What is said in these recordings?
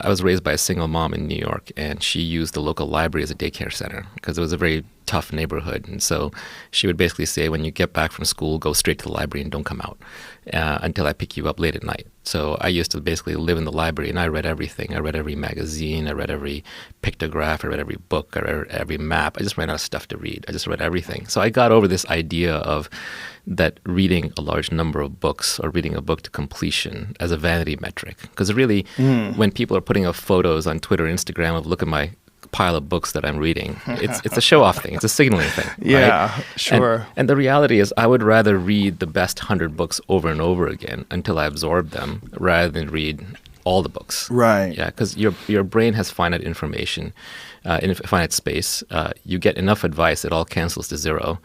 I was raised by a single mom in New York, and she used the local library as a daycare center because it was a very tough neighborhood. And so she would basically say, when you get back from school, go straight to the library and don't come out until I pick you up late at night. So I used to basically live in the library, and I read everything. I read every magazine. I read every pictograph. I read every book. I read every map. I just ran out of stuff to read. I just read everything. So I got over this idea of that reading a large number of books or reading a book to completion as a vanity metric. Because really, when people are putting up photos on Twitter, Instagram of look at my pile of books that I'm reading, it's a show off thing. It's a signaling thing. Yeah, right? sure. And the reality is, I would rather read the best 100 books over and over again until I absorb them, rather than read all the books. Right. Yeah, because your brain has finite information, in a finite space. You get enough advice, it all cancels to zero.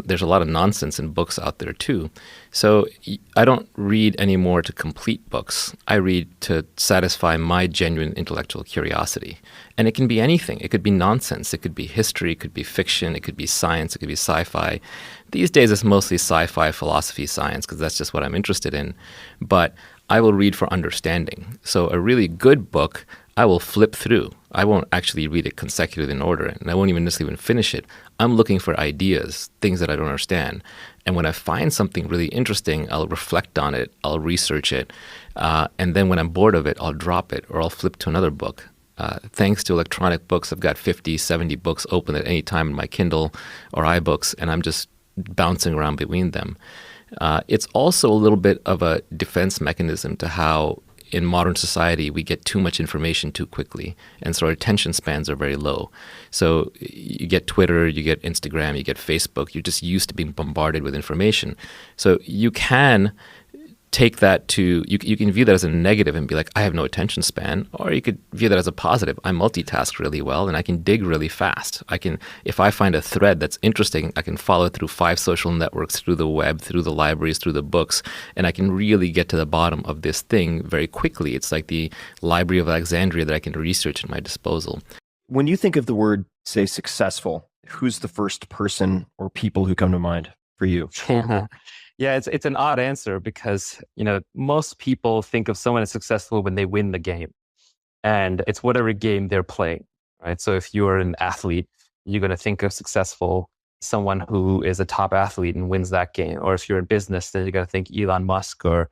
There's a lot of nonsense in books out there too. So I don't read anymore to complete books. I read to satisfy my genuine intellectual curiosity. And it can be anything. It could be nonsense. It could be history. It could be fiction. It could be science. It could be sci-fi. These days it's mostly sci-fi, philosophy, science, because that's just what I'm interested in. But I will read for understanding. So a really good book, I will flip through. I won't actually read it consecutively in order, and I won't even necessarily even finish it. I'm looking for ideas, things that I don't understand. And when I find something really interesting, I'll reflect on it, I'll research it, and then when I'm bored of it, I'll drop it or I'll flip to another book. Thanks to electronic books, I've got 50, 70 books open at any time in my Kindle or iBooks, and I'm just bouncing around between them. It's also a little bit of a defense mechanism to how in modern society we get too much information too quickly, and so our attention spans are very low. So you get Twitter, you get Instagram, you get Facebook, you're just used to being bombarded with information. So you can take that to, you can view that as a negative and be like, I have no attention span, or you could view that as a positive. I multitask really well and I can dig really fast. If I find a thread that's interesting, I can follow it through 5 social networks, through the web, through the libraries, through the books, and I can really get to the bottom of this thing very quickly. It's like the Library of Alexandria that I can research at my disposal. When you think of the word, say, successful, who's the first person or people who come to mind for you? Yeah, it's an odd answer because, most people think of someone as successful when they win the game. And it's whatever game they're playing, right? So if you're an athlete, you're going to think of successful someone who is a top athlete and wins that game. Or if you're in business, then you're going to think Elon Musk or,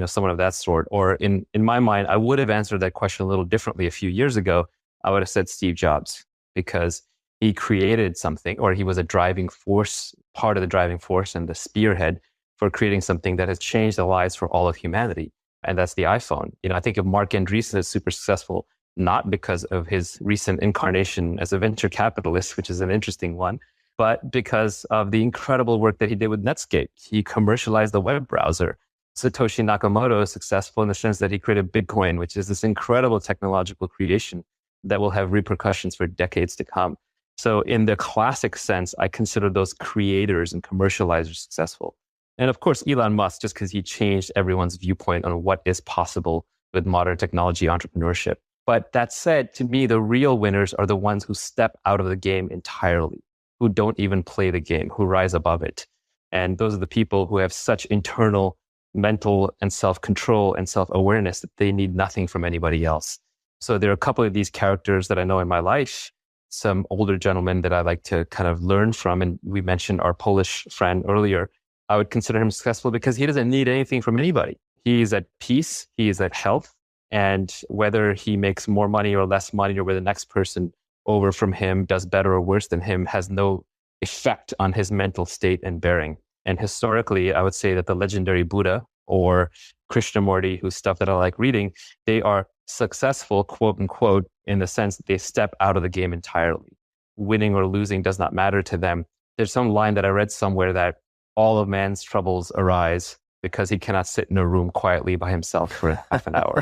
someone of that sort. Or in my mind, I would have answered that question a little differently a few years ago. I would have said Steve Jobs, because he created something, or he was a driving force, part of the driving force and the spearhead for creating something that has changed the lives for all of humanity. And that's the iPhone. I think of Mark Andreessen as super successful, not because of his recent incarnation as a venture capitalist, which is an interesting one, but because of the incredible work that he did with Netscape. He commercialized the web browser. Satoshi Nakamoto is successful in the sense that he created Bitcoin, which is this incredible technological creation that will have repercussions for decades to come. So in the classic sense, I consider those creators and commercializers successful. And of course, Elon Musk, just because he changed everyone's viewpoint on what is possible with modern technology entrepreneurship. But that said, to me, the real winners are the ones who step out of the game entirely, who don't even play the game, who rise above it. And those are the people who have such internal mental and self-control and self-awareness that they need nothing from anybody else. So there are a couple of these characters that I know in my life, some older gentlemen that I like to kind of learn from. And we mentioned our Polish friend earlier. I would consider him successful because he doesn't need anything from anybody. He's at peace, he is at health, and whether he makes more money or less money, or whether the next person over from him does better or worse than him, has no effect on his mental state and bearing. And historically, I would say that the legendary Buddha or Krishnamurti, whose stuff that I like reading, they are successful, quote unquote, in the sense that they step out of the game entirely. Winning or losing does not matter to them. There's some line that I read somewhere that all of man's troubles arise because he cannot sit in a room quietly by himself for half an hour.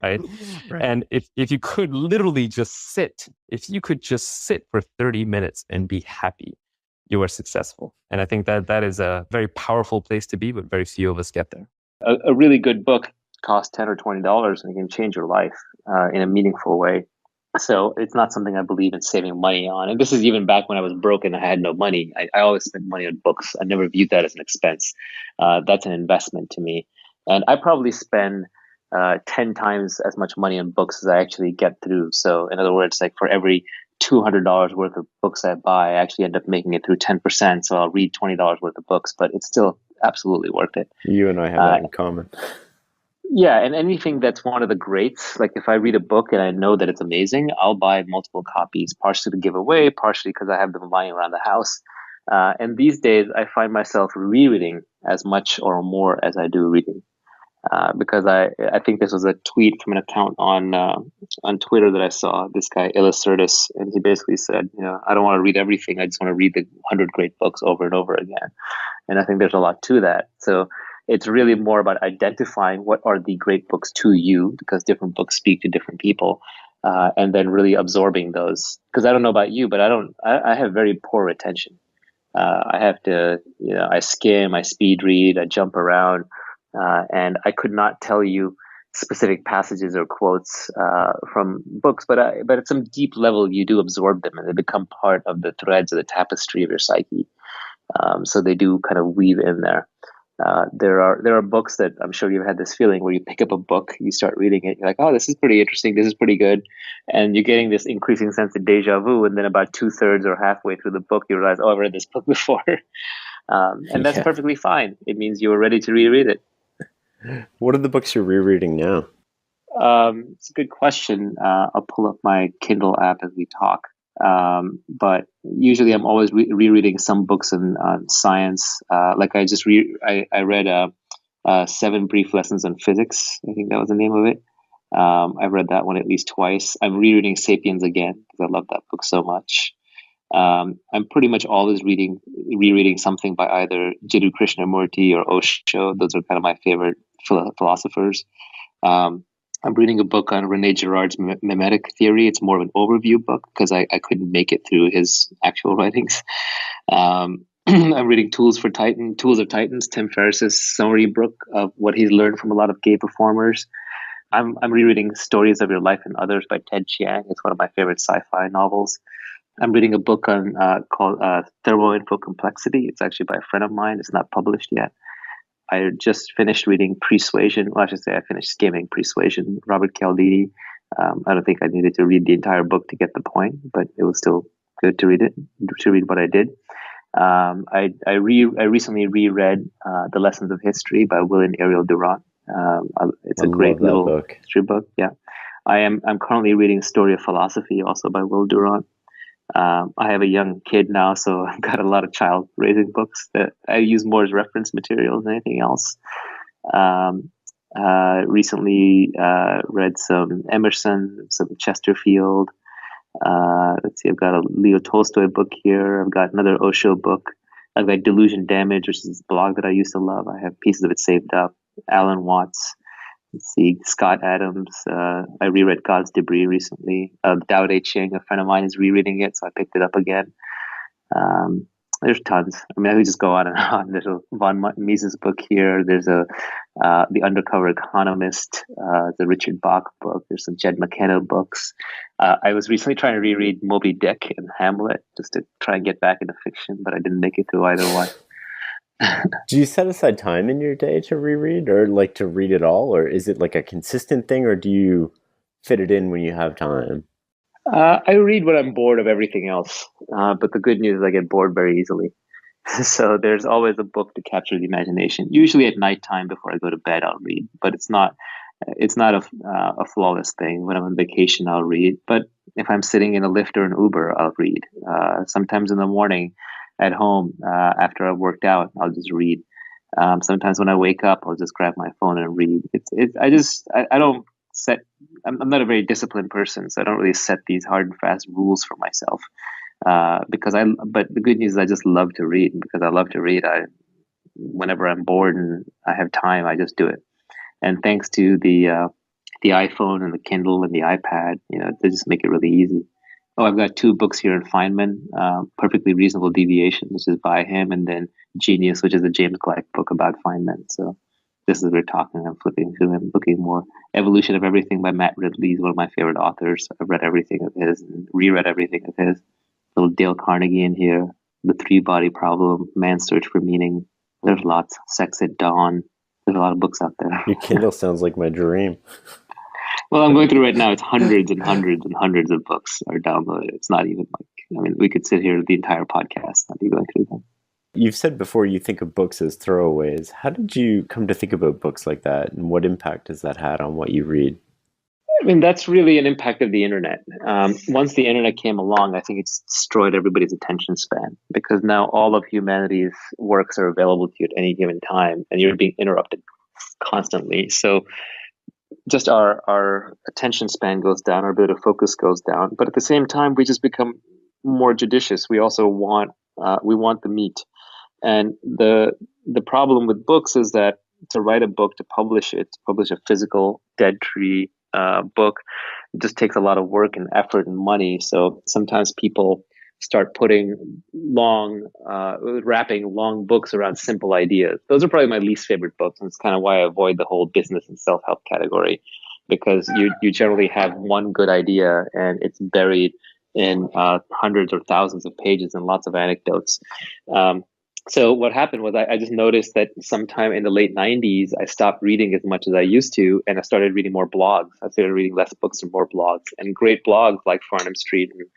Right? And if you could literally just sit, if you could just sit for 30 minutes and be happy, you are successful. And I think that is a very powerful place to be, but very few of us get there. A really good book costs $10 or $20 and it can change your life in a meaningful way. So it's not something I believe in saving money on. And this is even back when I was broke and I had no money. I always spent money on books. I never viewed that as an expense. That's an investment to me. And I probably spend 10 times as much money in books as I actually get through. So in other words, like for every $200 worth of books I buy, I actually end up making it through 10%. So I'll read $20 worth of books, but it's still absolutely worth it. You and I have that in common. Yeah, and anything that's one of the greats, like if I read a book and I know that it's amazing, I'll buy multiple copies, partially to give away, partially because I have them lying around the house. And these days, I find myself rereading as much or more as I do reading. Because I think this was a tweet from an account on Twitter that I saw. This guy Illucertus, and he basically said, I don't want to read everything. I just want to read the 100 great books over and over again. And I think there's a lot to that. So it's really more about identifying what are the great books to you, because different books speak to different people, and then really absorbing those. Because I don't know about you, but I have very poor retention. I have to, I skim, I speed read, I jump around, and I could not tell you specific passages or quotes from books, but at some deep level, you do absorb them, and they become part of the threads of the tapestry of your psyche. So they do kind of weave in there. There are books that I'm sure you've had this feeling where you pick up a book, you start reading it, you're like, oh, this is pretty interesting, this is pretty good, and you're getting this increasing sense of deja vu, and then about 2/3 or halfway through the book, you realize, oh, I've read this book before, and that's perfectly fine. It means you were ready to reread it. What are the books you're rereading now? It's a good question. I'll pull up my Kindle app as we talk. But usually I'm always rereading some books on science. Like I read 7 Brief Lessons on Physics. I think that was the name of it. I've read that one at least twice. I'm rereading Sapiens again because I love that book so much. I'm pretty much always rereading something by either Jiddu Krishnamurti or Osho. Those are kind of my favorite philosophers. I'm reading a book on Rene Girard's mimetic theory. It's more of an overview book because I couldn't make it through his actual writings. I'm reading Tools of Titans, Tim Ferriss's summary book of what he's learned from a lot of gay performers. I'm rereading Stories of Your Life and Others by Ted Chiang. It's one of my favorite sci-fi novels. I'm reading a book on called Thermo-Info-Complexity. It's actually by a friend of mine. It's not published yet. I just finished reading Persuasion. Well, I should say I finished skimming Persuasion, Robert Cialdini. I don't think I needed to read the entire book to get the point, but it was still good to read what I did. I recently reread The Lessons of History by Will and Ariel Durant. It's a great little book. History book. Yeah, I'm currently reading Story of Philosophy, also by Will Durant. I have a young kid now, so I've got a lot of child raising books that I use more as reference material than anything else. Recently read some Emerson, some Chesterfield. Let's see, I've got a Leo Tolstoy book here. I've got another Osho book. I've got Delusion Damage, which is a blog that I used to love. I have pieces of it saved up. Alan Watts. Let's see, Scott Adams. I reread God's Debris recently. Tao Te Ching, a friend of mine, is rereading it, so I picked it up again. There's tons. I mean, I could just go on and on. There's a von Mises book here. There's The Undercover Economist, the Richard Bach book. There's some Jed McKenna books. I was recently trying to reread Moby Dick and Hamlet just to try and get back into fiction, but I didn't make it through either one. Do you set aside time in your day to reread, or like to read it all, or is it like a consistent thing, or do you fit it in when you have time? I read when I'm bored of everything else, but the good news is I get bored very easily. So there's always a book to capture the imagination. Usually at nighttime before I go to bed, I'll read, but it's not a flawless thing. When I'm on vacation, I'll read, but if I'm sitting in a Lyft or an Uber, I'll read. Sometimes in the morning at home, after I've worked out, I'll just read. Sometimes when I wake up, I'll just grab my phone and read. I don't set. I'm not a very disciplined person, so I don't really set these hard and fast rules for myself. But the good news is I just love to read. Because I love to read, whenever I'm bored and I have time, I just do it. And thanks to the iPhone and the Kindle and the iPad, they just make it really easy. Oh, I've got 2 books here in Feynman, Perfectly Reasonable Deviation, which is by him, and then Genius, which is a James Gleick book about Feynman. So this is we're talking, I'm flipping through and looking more. Evolution of Everything by Matt Ridley is one of my favorite authors. I've read everything of his and reread everything of his. Little Dale Carnegie in here, The 3-Body Problem, Man's Search for Meaning. There's lots. Sex at Dawn, There's a lot of books out there. Your Kindle sounds like my dream. Well, I'm going through right now. It's hundreds and hundreds and hundreds of books are downloaded. It's not even like, I mean, we could sit here the entire podcast, not be going through them. You've said before you think of books as throwaways. How did you come to think about books like that, and what impact has that had on what you read? I mean, that's really an impact of the internet. Once the internet came along, I think it's destroyed everybody's attention span, because now all of humanity's works are available to you at any given time, and you're being interrupted constantly. So just our attention span goes down, our ability to focus goes down. But at the same time, we just become more judicious. We also want the meat. And the problem with books is that to write a book, to publish it, to publish a physical dead tree book, it just takes a lot of work and effort and money. So sometimes people start wrapping long books around simple ideas. Those are probably my least favorite books, and it's kind of why I avoid the whole business and self-help category, because you generally have one good idea and it's buried in hundreds or thousands of pages and lots of anecdotes. So what happened was I just noticed that sometime in the late 90s, I stopped reading as much as I used to, and I started reading more blogs. I started reading less books and more blogs, and great blogs like Farnham Street and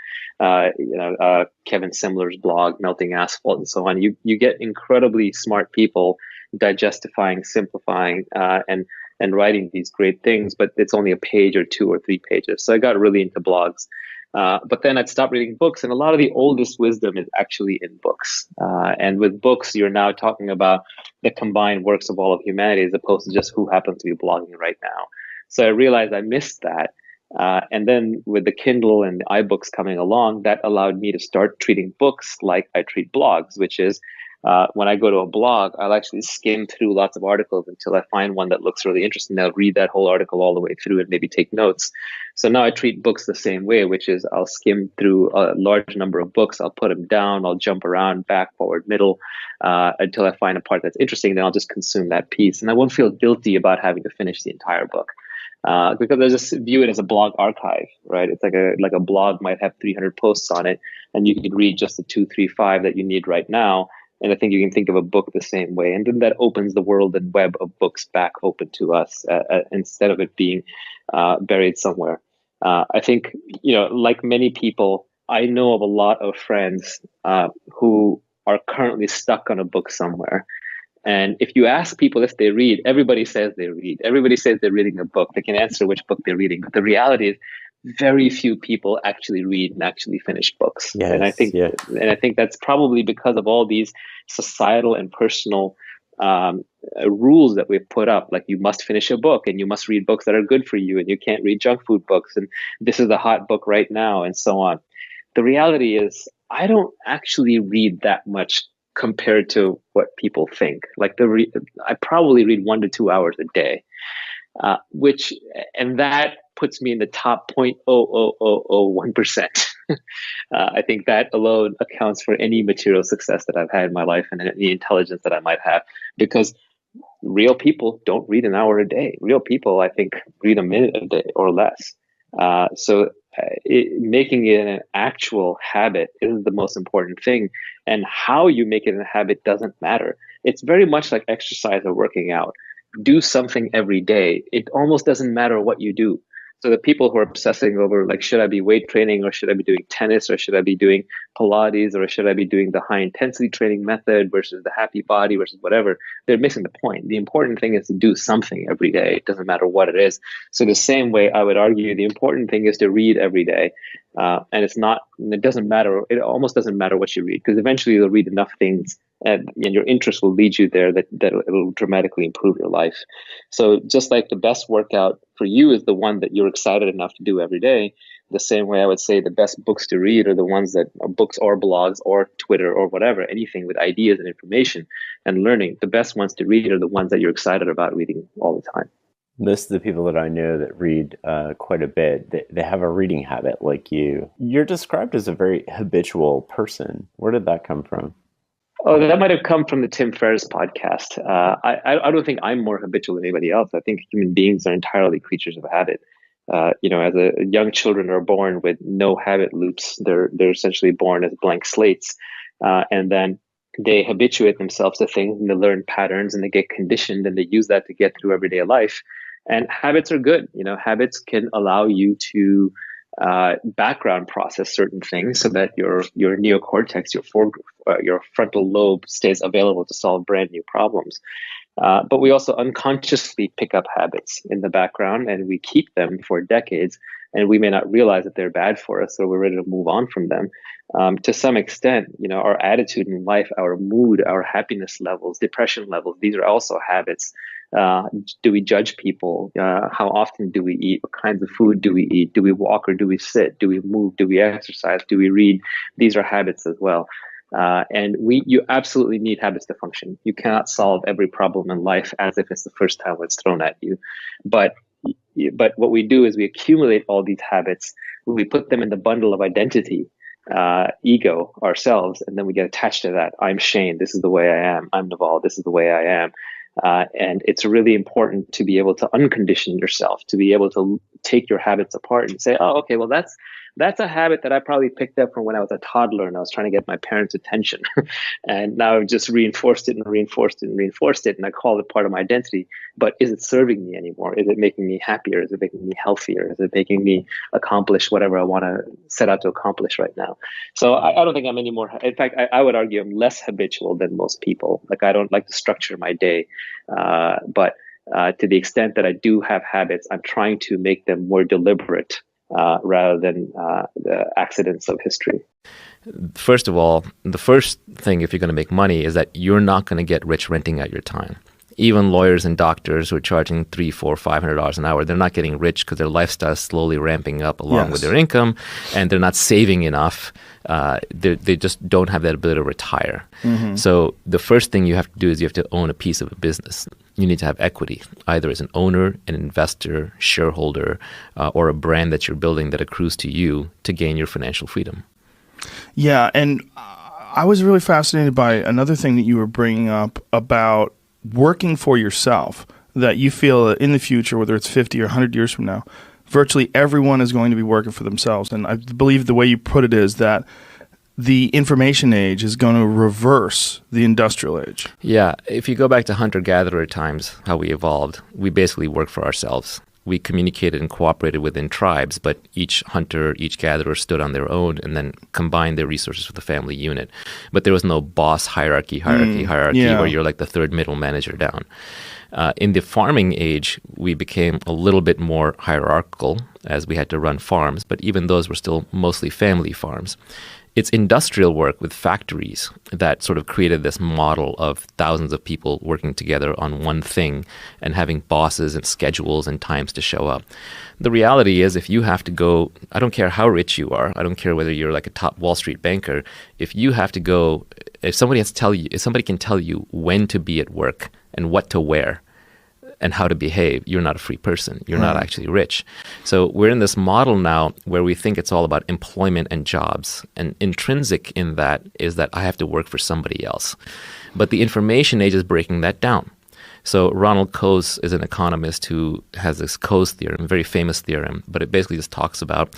Kevin Simler's blog, Melting Asphalt, and so on. You get incredibly smart people digestifying, simplifying, and writing these great things, but it's only a page or 2 or 3 pages. So I got really into blogs. But then I'd stop reading books, and a lot of the oldest wisdom is actually in books. And with books, you're now talking about the combined works of all of humanity, as opposed to just who happens to be blogging right now. So I realized I missed that. And then with the Kindle and the iBooks coming along, that allowed me to start treating books like I treat blogs, which is when I go to a blog, I'll actually skim through lots of articles until I find one that looks really interesting. I'll read that whole article all the way through and maybe take notes. So now I treat books the same way, which is I'll skim through a large number of books. I'll put them down. I'll jump around, back, forward, middle, until I find a part that's interesting. Then I'll just consume that piece. And I won't feel guilty about having to finish the entire book. Because I just view it as a blog archive, right? It's like a blog might have 300 posts on it, and you can read just the 2, 3, 5 that you need right now. And I think you can think of a book the same way. And then that opens the world and web of books back open to us instead of it being buried somewhere. I think, like many people, I know of a lot of friends who are currently stuck on a book somewhere. And if you ask people if they read, everybody says they read. Everybody says they're reading a book. They can answer which book they're reading. But the reality is, very few people actually read and actually finish books. Yes, and I think that's probably because of all these societal and personal rules that we've put up. Like, you must finish a book, and you must read books that are good for you, and you can't read junk food books, and this is a hot book right now, and so on. The reality is, I don't actually read that much compared to what people think. Like, I probably read 1 to 2 hours a day, and that puts me in the top 0.00001%. I think that alone accounts for any material success that I've had in my life and any intelligence that I might have, because real people don't read an hour a day. Real people, I think, read a minute a day or less. Making it an actual habit is the most important thing. And how you make it a habit doesn't matter. It's very much like exercise or working out. Do something every day. It almost doesn't matter what you do. So the people who are obsessing over, like, should I be weight training, or should I be doing tennis, or should I be doing Pilates, or should I be doing the high intensity training method versus the happy body versus whatever, they're missing the point. The important thing is to do something every day. It doesn't matter what it is. So the same way, I would argue the important thing is to read every day. And it doesn't matter. It almost doesn't matter what you read, because eventually you'll read enough things and your interest will lead you there that it'll dramatically improve your life. So just like the best workout for you is the one that you're excited enough to do every day, the same way I would say the best books to read are the ones that are books or blogs or Twitter or whatever, anything with ideas and information and learning. The best ones to read are the ones that you're excited about reading all the time. Most of the people that I know that read quite a bit, they have a reading habit like you. You're described as a very habitual person. Where did that come from? Oh, that might have come from the Tim Ferriss podcast. I don't think I'm more habitual than anybody else. I think human beings are entirely creatures of habit. As young children are born with no habit loops, they're essentially born as blank slates, and then they habituate themselves to things and they learn patterns and they get conditioned and they use that to get through everyday life. And habits are good. Habits can allow you to background process certain things so that your neocortex, your frontal lobe, stays available to solve brand new problems. But we also unconsciously pick up habits in the background and we keep them for decades, and we may not realize that they're bad for us, so we're ready to move on from them. To some extent, our attitude in life, our mood, our happiness levels, depression levels, these are also habits. Do we judge people? How often do we eat? What kinds of food do we eat? Do we walk or do we sit? Do we move? Do we exercise? Do we read? These are habits as well. And you absolutely need habits to function. You cannot solve every problem in life as if it's the first time it's thrown at you. But what we do is we accumulate all these habits. We put them in the bundle of identity, ego, ourselves, and then we get attached to that. I'm Shane. This is the way I am. I'm Naval. This is the way I am. And it's really important to be able to uncondition yourself, to be able to take your habits apart and say, oh, okay, well, that's a habit that I probably picked up from when I was a toddler and I was trying to get my parents' attention. And now I've just reinforced it and reinforced it and reinforced it. And I call it part of my identity. But is it serving me anymore? Is it making me happier? Is it making me healthier? Is it making me accomplish whatever I want to set out to accomplish right now? So I don't think I'm any more. In fact, I would argue I'm less habitual than most people. Like, I don't like to structure my day. But to the extent that I do have habits, I'm trying to make them more deliberate rather than the accidents of history. First of all, the first thing, if you're going to make money, is that you're not going to get rich renting out your time. Even lawyers and doctors who are charging $300, $400, $500 an hour, they're not getting rich because their lifestyle is slowly ramping up along with their income, and they're not saving enough. They just don't have that ability to retire. Mm-hmm. So the first thing you have to do is you have to own a piece of a business. You need to have equity, either as an owner, an investor, shareholder, or a brand that you're building that accrues to you to gain your financial freedom. Yeah, and I was really fascinated by another thing that you were bringing up about working for yourself, that you feel that in the future, whether it's 50 or 100 years from now, virtually everyone is going to be working for themselves. And I believe the way you put it is that the information age is going to reverse the industrial age. Yeah. If you go back to hunter-gatherer times, how we evolved, we basically worked for ourselves. We communicated and cooperated within tribes, but each hunter, each gatherer stood on their own and then combined their resources with the family unit. But there was no boss hierarchy where you're like the third middle manager down. In the farming age, we became a little bit more hierarchical as we had to run farms, but even those were still mostly family farms. It's industrial work with factories that sort of created this model of thousands of people working together on one thing and having bosses and schedules and times to show up. The reality is, if you have to go, I don't care how rich you are, I don't care whether you're like a top Wall Street banker, if you have to go, if somebody can tell you when to be at work and what to wear and how to behave, you're not a free person. You're not actually rich. So we're in this model now where we think it's all about employment and jobs. And intrinsic in that is that I have to work for somebody else. But the information age is breaking that down. So Ronald Coase is an economist who has this Coase theorem, a very famous theorem, but it basically just talks about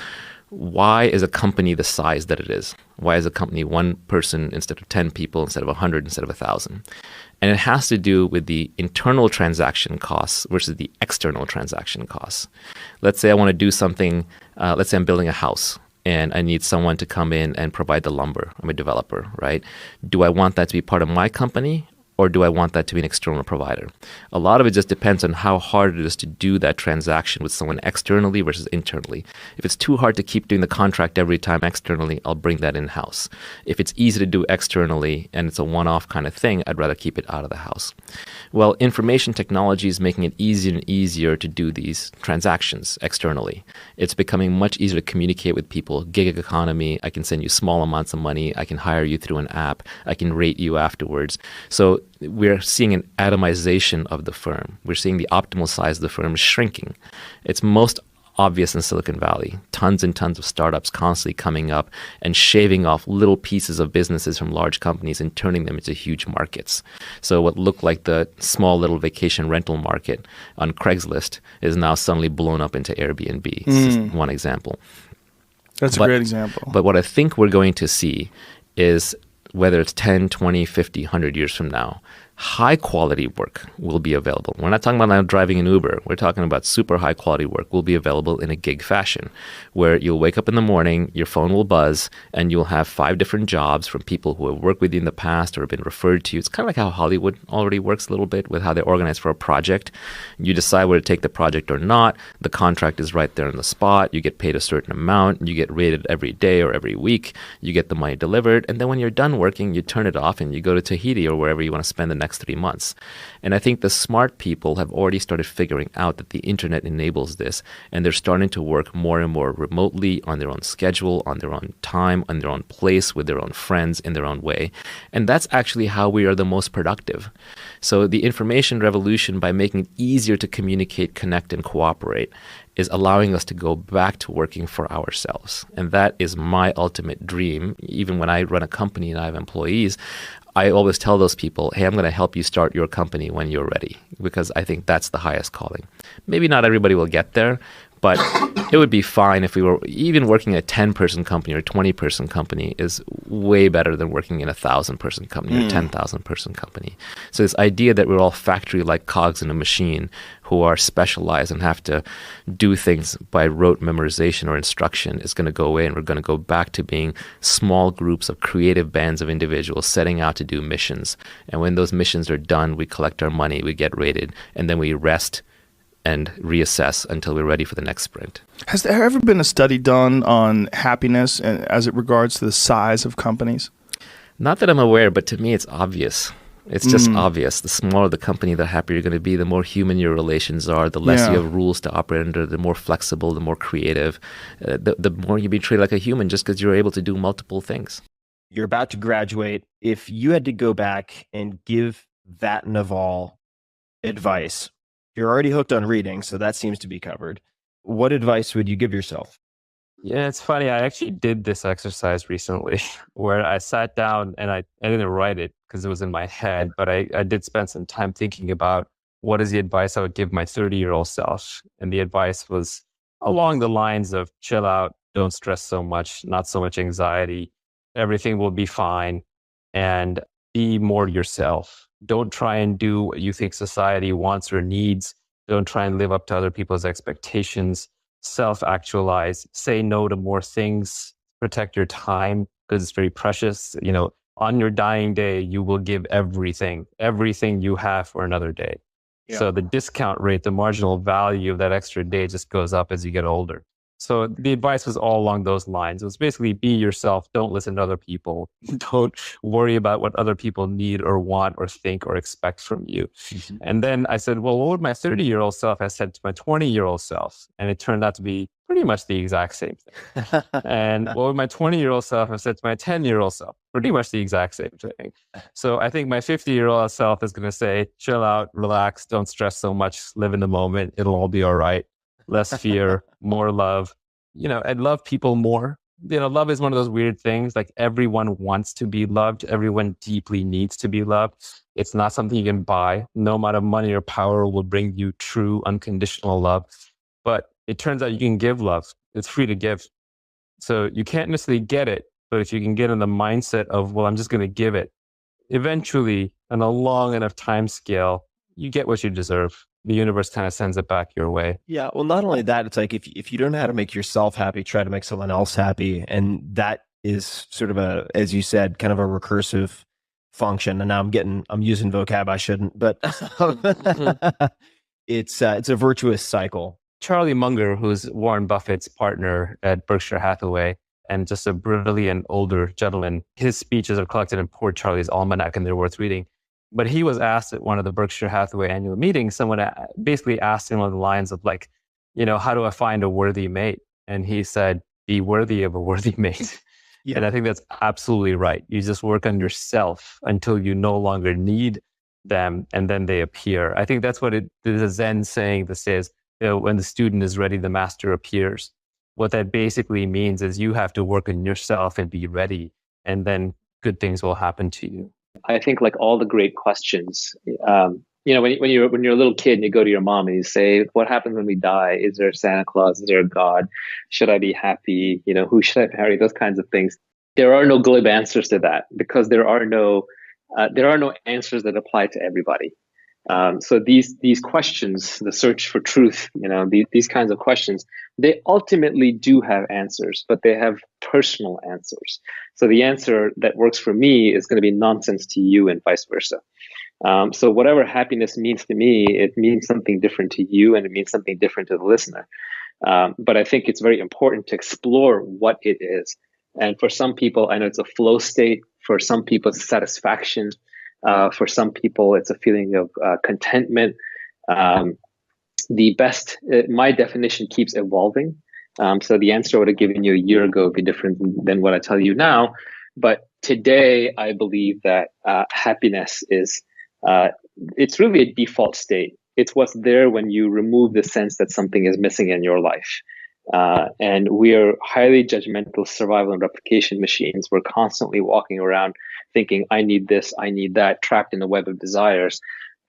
why is a company the size that it is? Why is a company one person instead of 10 people, instead of 100, instead of 1,000? And it has to do with the internal transaction costs versus the external transaction costs. Let's say I want to do something, let's say I'm building a house and I need someone to come in and provide the lumber. I'm a developer, right? Do I want that to be part of my company, or do I want that to be an external provider? A lot of it just depends on how hard it is to do that transaction with someone externally versus internally. If it's too hard to keep doing the contract every time externally, I'll bring that in-house. If it's easy to do externally and it's a one-off kind of thing, I'd rather keep it out of the house. Well, information technology is making it easier and easier to do these transactions externally. It's becoming much easier to communicate with people. Gig economy, I can send you small amounts of money. I can hire you through an app. I can rate you afterwards. So we're seeing an atomization of the firm. We're seeing the optimal size of the firm shrinking. It's most obvious in Silicon Valley. Tons and tons of startups constantly coming up and shaving off little pieces of businesses from large companies and turning them into huge markets. So what looked like the small little vacation rental market on Craigslist is now suddenly blown up into Airbnb. It's just one example. That's a great example. But what I think we're going to see is whether it's 10, 20, 50, 100 years from now, high quality work will be available. We're not talking about now driving an Uber. We're talking about super high quality work will be available in a gig fashion, where you'll wake up in the morning, your phone will buzz, and you'll have 5 different jobs from people who have worked with you in the past or have been referred to you. It's kind of like how Hollywood already works a little bit with how they organize for a project. You decide whether to take the project or not. The contract is right there on the spot. You get paid a certain amount. You get rated every day or every week. You get the money delivered. And then when you're done working, you turn it off and you go to Tahiti or wherever you want to spend the next 3 months. And I think the smart people have already started figuring out that the internet enables this, and they're starting to work more and more remotely on their own schedule, on their own time, on their own place, with their own friends, in their own way. And that's actually how we are the most productive. So the information revolution, by making it easier to communicate, connect, and cooperate, is allowing us to go back to working for ourselves. And that is my ultimate dream. Even when I run a company and I have employees, I always tell those people, hey, I'm going to help you start your company when you're ready, because I think that's the highest calling. Maybe not everybody will get there, but it would be fine if we were even working a 10-person company or 20-person company is way better than working in a 1,000-person company or 10,000-person company. So this idea that we're all factory-like cogs in a machine who are specialized and have to do things by rote memorization or instruction is going to go away, and we're going to go back to being small groups of creative bands of individuals setting out to do missions. And when those missions are done, we collect our money, we get rated, and then we rest and reassess until we're ready for the next sprint. Has there ever been a study done on happiness as it regards to the size of companies? Not that I'm aware, but to me it's obvious. It's just obvious. The smaller the company, the happier you're going to be, the more human your relations are, the less you have rules to operate under, the more flexible, the more creative, the more you be treated like a human just because you're able to do multiple things. You're about to graduate. If you had to go back and give that Naval advice, you're already hooked on reading, so that seems to be covered. What advice would you give yourself? Yeah, it's funny. I actually did this exercise recently where I sat down and I didn't write it because it was in my head, but I did spend some time thinking about what is the advice I would give my 30-year-old self. And the advice was along the lines of chill out, don't stress so much, not so much anxiety, everything will be fine, and be more yourself. Don't try and do what you think society wants or needs. Don't try and live up to other people's expectations. Self-actualize, say no to more things, protect your time because it's very precious. You know, on your dying day, you will give everything you have for another day. Yeah. So the discount rate, the marginal value of that extra day just goes up as you get older. So the advice was all along those lines. It was basically be yourself. Don't listen to other people. Don't worry about what other people need or want or think or expect from you. Mm-hmm. And then I said, well, what would my 30-year-old self have said to my 20-year-old self? And it turned out to be pretty much the exact same thing. And what would my 20-year-old self have said to my 10-year-old self? Pretty much the exact same thing. So I think my 50-year-old self is going to say, chill out, relax, don't stress so much, live in the moment. It'll all be all right. Less fear, more love. You know, and love people more. You know, love is one of those weird things. Like everyone wants to be loved. Everyone deeply needs to be loved. It's not something you can buy. No amount of money or power will bring you true, unconditional love. But it turns out you can give love. It's free to give. So you can't necessarily get it. But if you can get in the mindset of, well, I'm just going to give it, eventually, on a long enough time scale, you get what you deserve. The universe kind of sends it back your way. Yeah. Well, not only that, it's like if you don't know how to make yourself happy, try to make someone else happy. And that is sort of a, as you said, kind of a recursive function. And now I'm using vocab I shouldn't, but it's a virtuous cycle. Charlie Munger, who's Warren Buffett's partner at Berkshire Hathaway, and just a brilliant older gentleman, his speeches are collected in Poor Charlie's Almanac, and they're worth reading. But he was asked at one of the Berkshire Hathaway annual meetings, someone basically asked him on the lines of like, you know, how do I find a worthy mate? And he said, be worthy of a worthy mate. Yeah. And I think that's absolutely right. You just work on yourself until you no longer need them, and then they appear. I think that's what there's a Zen saying that says, you know, when the student is ready, the master appears. What that basically means is you have to work on yourself and be ready, and then good things will happen to you. I think like all the great questions, you know, when you're a little kid and you go to your mom and you say, what happens when we die? Is there Santa Claus? Is there a God? Should I be happy? You know, who should I marry? Those kinds of things. there are no glib answers to that, because there are no answers that apply to everybody. So these questions, the search for truth, these kinds of questions, they ultimately do have answers, but they have personal answers. So the answer that works for me is going to be nonsense to you, and vice versa. So whatever happiness means to me, it means something different to you, and it means something different to the listener. But I think it's very important to explore what it is. And for some people, I know it's a flow state. For some people, it's satisfaction. For some people, it's a feeling of contentment. My definition keeps evolving. So the answer I would have given you a year ago would be different than what I tell you now. But today, I believe that happiness is, it's really a default state. It's what's there when you remove the sense that something is missing in your life. And we are highly judgmental survival and replication machines. We're constantly walking around thinking, I need this, I need that, trapped in a web of desires.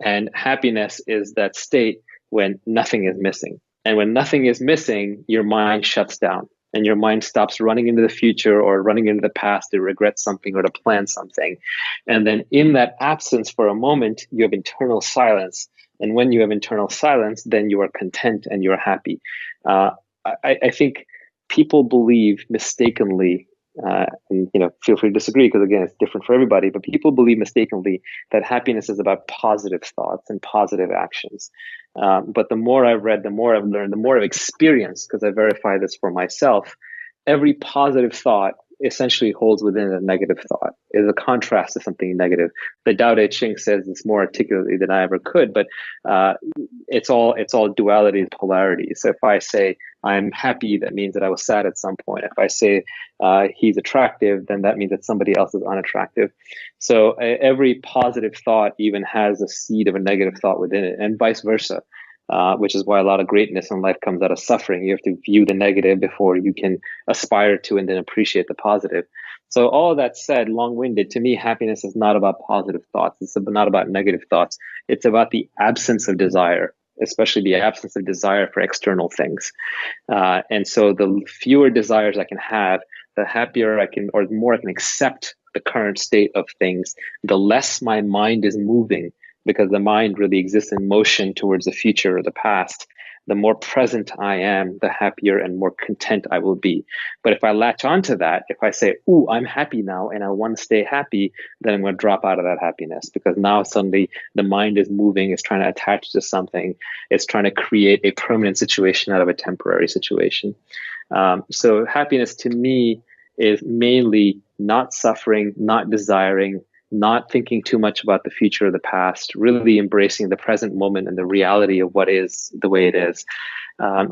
And happiness is that state when nothing is missing. And when nothing is missing, your mind shuts down, and your mind stops running into the future or running into the past to regret something or to plan something. And then in that absence for a moment, you have internal silence. And when you have internal silence, then you are content and you're happy. I think people believe mistakenly, and feel free to disagree, because again, it's different for everybody, but people believe mistakenly that happiness is about positive thoughts and positive actions. But the more I've read, the more I've learned, the more I've experienced, because I verify this for myself, every positive thought essentially holds within a negative thought, is a contrast to something negative. The Tao Te Ching says this more articulately than I ever could, but it's all duality and polarity. So if I say I'm happy, that means that I was sad at some point. If I say he's attractive, then that means that somebody else is unattractive. So every positive thought even has a seed of a negative thought within it, and vice versa. Which is why a lot of greatness in life comes out of suffering. You have to view the negative before you can aspire to and then appreciate the positive. So all of that said, long-winded, to me, happiness is not about positive thoughts. It's not about negative thoughts. It's about the absence of desire, especially the absence of desire for external things. And so the fewer desires I can have, the happier I can, or the more I can accept the current state of things, the less my mind is moving, because the mind really exists in motion towards the future or the past. The more present I am, the happier and more content I will be. But if I latch onto that, if I say, ooh, I'm happy now and I want to stay happy, then I'm going to drop out of that happiness, because now suddenly the mind is moving, it's trying to attach to something, it's trying to create a permanent situation out of a temporary situation. So happiness to me is mainly not suffering, not desiring, not thinking too much about the future or the past, really embracing the present moment and the reality of what is the way it is.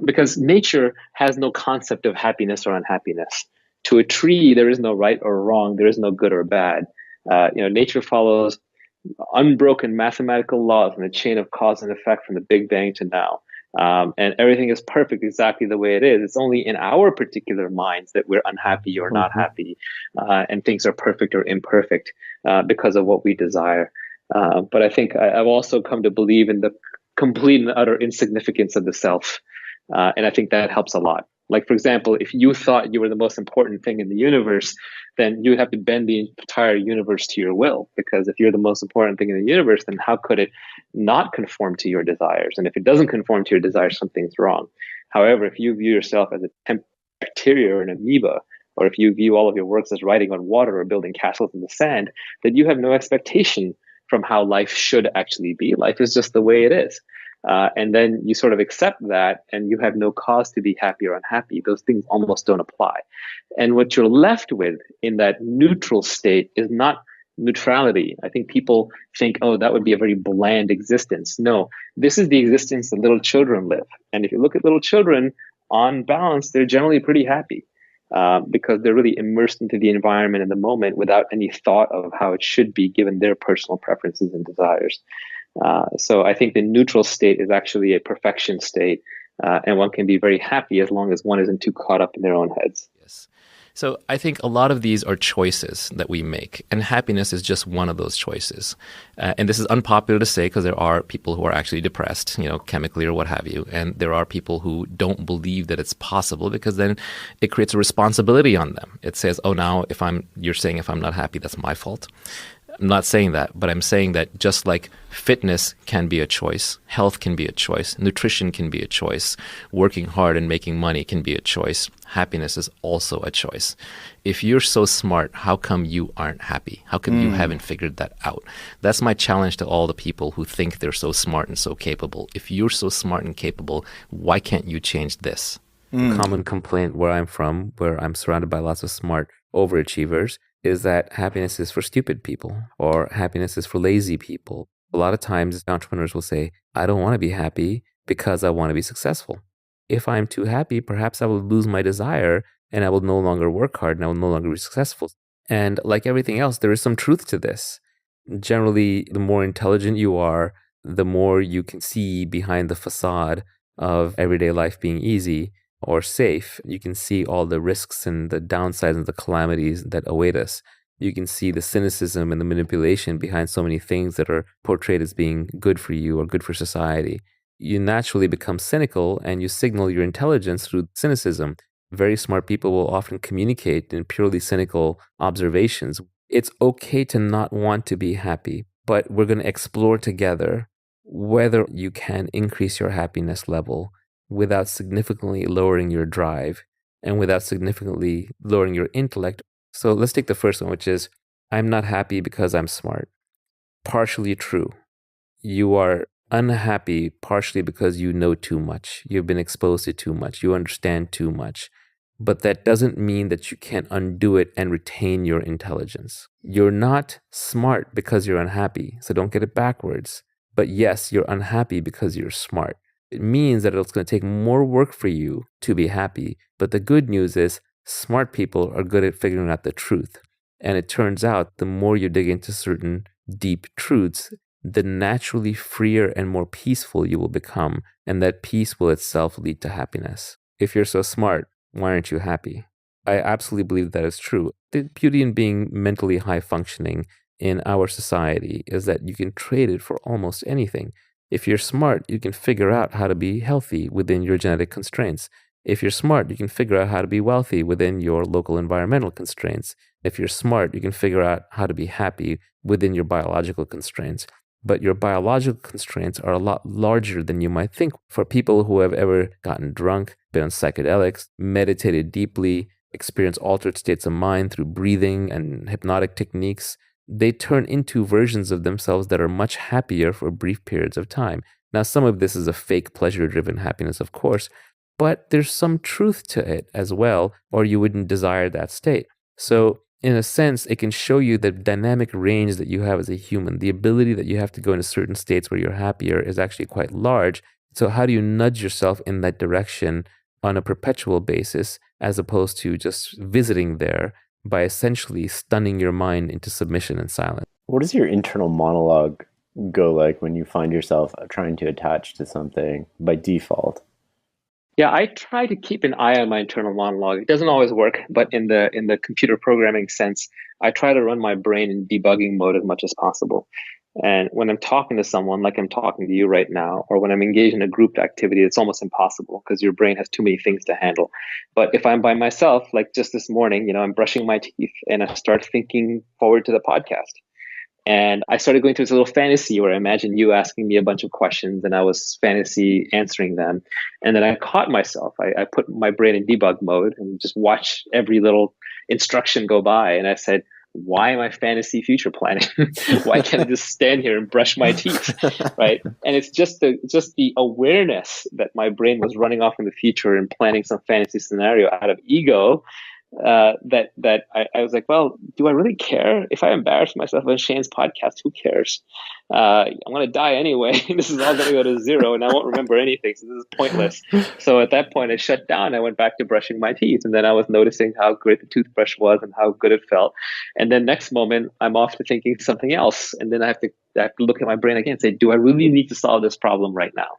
Because nature has no concept of happiness or unhappiness. To a tree, there is no right or wrong. There is no good or bad. Nature follows unbroken mathematical laws in a chain of cause and effect from the Big Bang to now. And everything is perfect exactly the way it is. It's only in our particular minds that we're unhappy or not happy, and things are perfect or imperfect because of what we desire. But I think I've also come to believe in the complete and utter insignificance of the self. And I think that helps a lot. Like, for example, if you thought you were the most important thing in the universe, then you would have to bend the entire universe to your will. Because if you're the most important thing in the universe, then how could it not conform to your desires? And if it doesn't conform to your desires, something's wrong. However, if you view yourself as a bacteria or an amoeba, or if you view all of your works as writing on water or building castles in the sand, then you have no expectation from how life should actually be. Life is just the way it is. And then you sort of accept that, and you have no cause to be happy or unhappy. Those things almost don't apply. And what you're left with in that neutral state is not neutrality. I think people think, oh, that would be a very bland existence. No, this is the existence that little children live. And if you look at little children, on balance, they're generally pretty happy. Because they're really immersed into the environment in the moment without any thought of how it should be given their personal preferences and desires. So I think the neutral state is actually a perfection state, and one can be very happy as long as one isn't too caught up in their own heads. Yes. So I think a lot of these are choices that we make, and happiness is just one of those choices. And this is unpopular to say because there are people who are actually depressed, chemically or what have you, and there are people who don't believe that it's possible because then it creates a responsibility on them. It says, "Oh, now you're saying if I'm not happy, that's my fault." I'm not saying that, but I'm saying that just like fitness can be a choice, health can be a choice, nutrition can be a choice, working hard and making money can be a choice, happiness is also a choice. If you're so smart, how come you aren't happy? How come you haven't figured that out? That's my challenge to all the people who think they're so smart and so capable. If you're so smart and capable, why can't you change this? Common complaint where I'm from, where I'm surrounded by lots of smart overachievers, is that happiness is for stupid people or happiness is for lazy people. A lot of times entrepreneurs will say, I don't want to be happy because I want to be successful. If I'm too happy, perhaps I will lose my desire and I will no longer work hard and I will no longer be successful. And like everything else, there is some truth to this. Generally, the more intelligent you are, the more you can see behind the facade of everyday life being easy or safe. You can see all the risks and the downsides and the calamities that await us. You can see the cynicism and the manipulation behind so many things that are portrayed as being good for you or good for society. You naturally become cynical and you signal your intelligence through cynicism. Very smart people will often communicate in purely cynical observations. It's okay to not want to be happy, but we're going to explore together whether you can increase your happiness level without significantly lowering your drive and without significantly lowering your intellect. So let's take the first one, which is, I'm not happy because I'm smart. Partially true. You are unhappy partially because you know too much. You've been exposed to too much. You understand too much. But that doesn't mean that you can't undo it and retain your intelligence. You're not smart because you're unhappy, so don't get it backwards. But yes, you're unhappy because you're smart. It means that it's going to take more work for you to be happy. But the good news is smart people are good at figuring out the truth. And it turns out the more you dig into certain deep truths, the naturally freer and more peaceful you will become. And that peace will itself lead to happiness. If you're so smart, why aren't you happy? I absolutely believe that is true. The beauty in being mentally high functioning in our society is that you can trade it for almost anything. If you're smart, you can figure out how to be healthy within your genetic constraints. If you're smart, you can figure out how to be wealthy within your local environmental constraints. If you're smart, you can figure out how to be happy within your biological constraints. But your biological constraints are a lot larger than you might think. For people who have ever gotten drunk, been on psychedelics, meditated deeply, experienced altered states of mind through breathing and hypnotic techniques, they turn into versions of themselves that are much happier for brief periods of time. Now, some of this is a fake pleasure-driven happiness, of course, but there's some truth to it as well, or you wouldn't desire that state. So in a sense, it can show you the dynamic range that you have as a human. The ability that you have to go into certain states where you're happier is actually quite large. So how do you nudge yourself in that direction on a perpetual basis, as opposed to just visiting there by essentially stunning your mind into submission and silence? What does your internal monologue go like when you find yourself trying to attach to something by default? Yeah, I try to keep an eye on my internal monologue. It doesn't always work, but in the computer programming sense, I try to run my brain in debugging mode as much as possible. And when I'm talking to someone, like I'm talking to you right now, or when I'm engaged in a grouped activity, it's almost impossible because your brain has too many things to handle. But if I'm by myself, like just this morning, I'm brushing my teeth and I start thinking forward to the podcast. And I started going through this little fantasy where I imagined you asking me a bunch of questions and I was fantasy answering them. And then I caught myself. I put my brain in debug mode and just watch every little instruction go by. And I said, why am I fantasy future planning? Why can't I just stand here and brush my teeth? Right. And it's just the awareness that my brain was running off in the future and planning some fantasy scenario out of ego. That I was like, well, do I really care? If I embarrass myself on Shane's podcast, who cares? I'm going to die anyway. This is all going to go to zero and I won't remember anything. So this is pointless. So at that point, I shut down. I went back to brushing my teeth. And then I was noticing how great the toothbrush was and how good it felt. And then next moment, I'm off to thinking something else. And then I have to I have to look at my brain again and say, do I really need to solve this problem right now?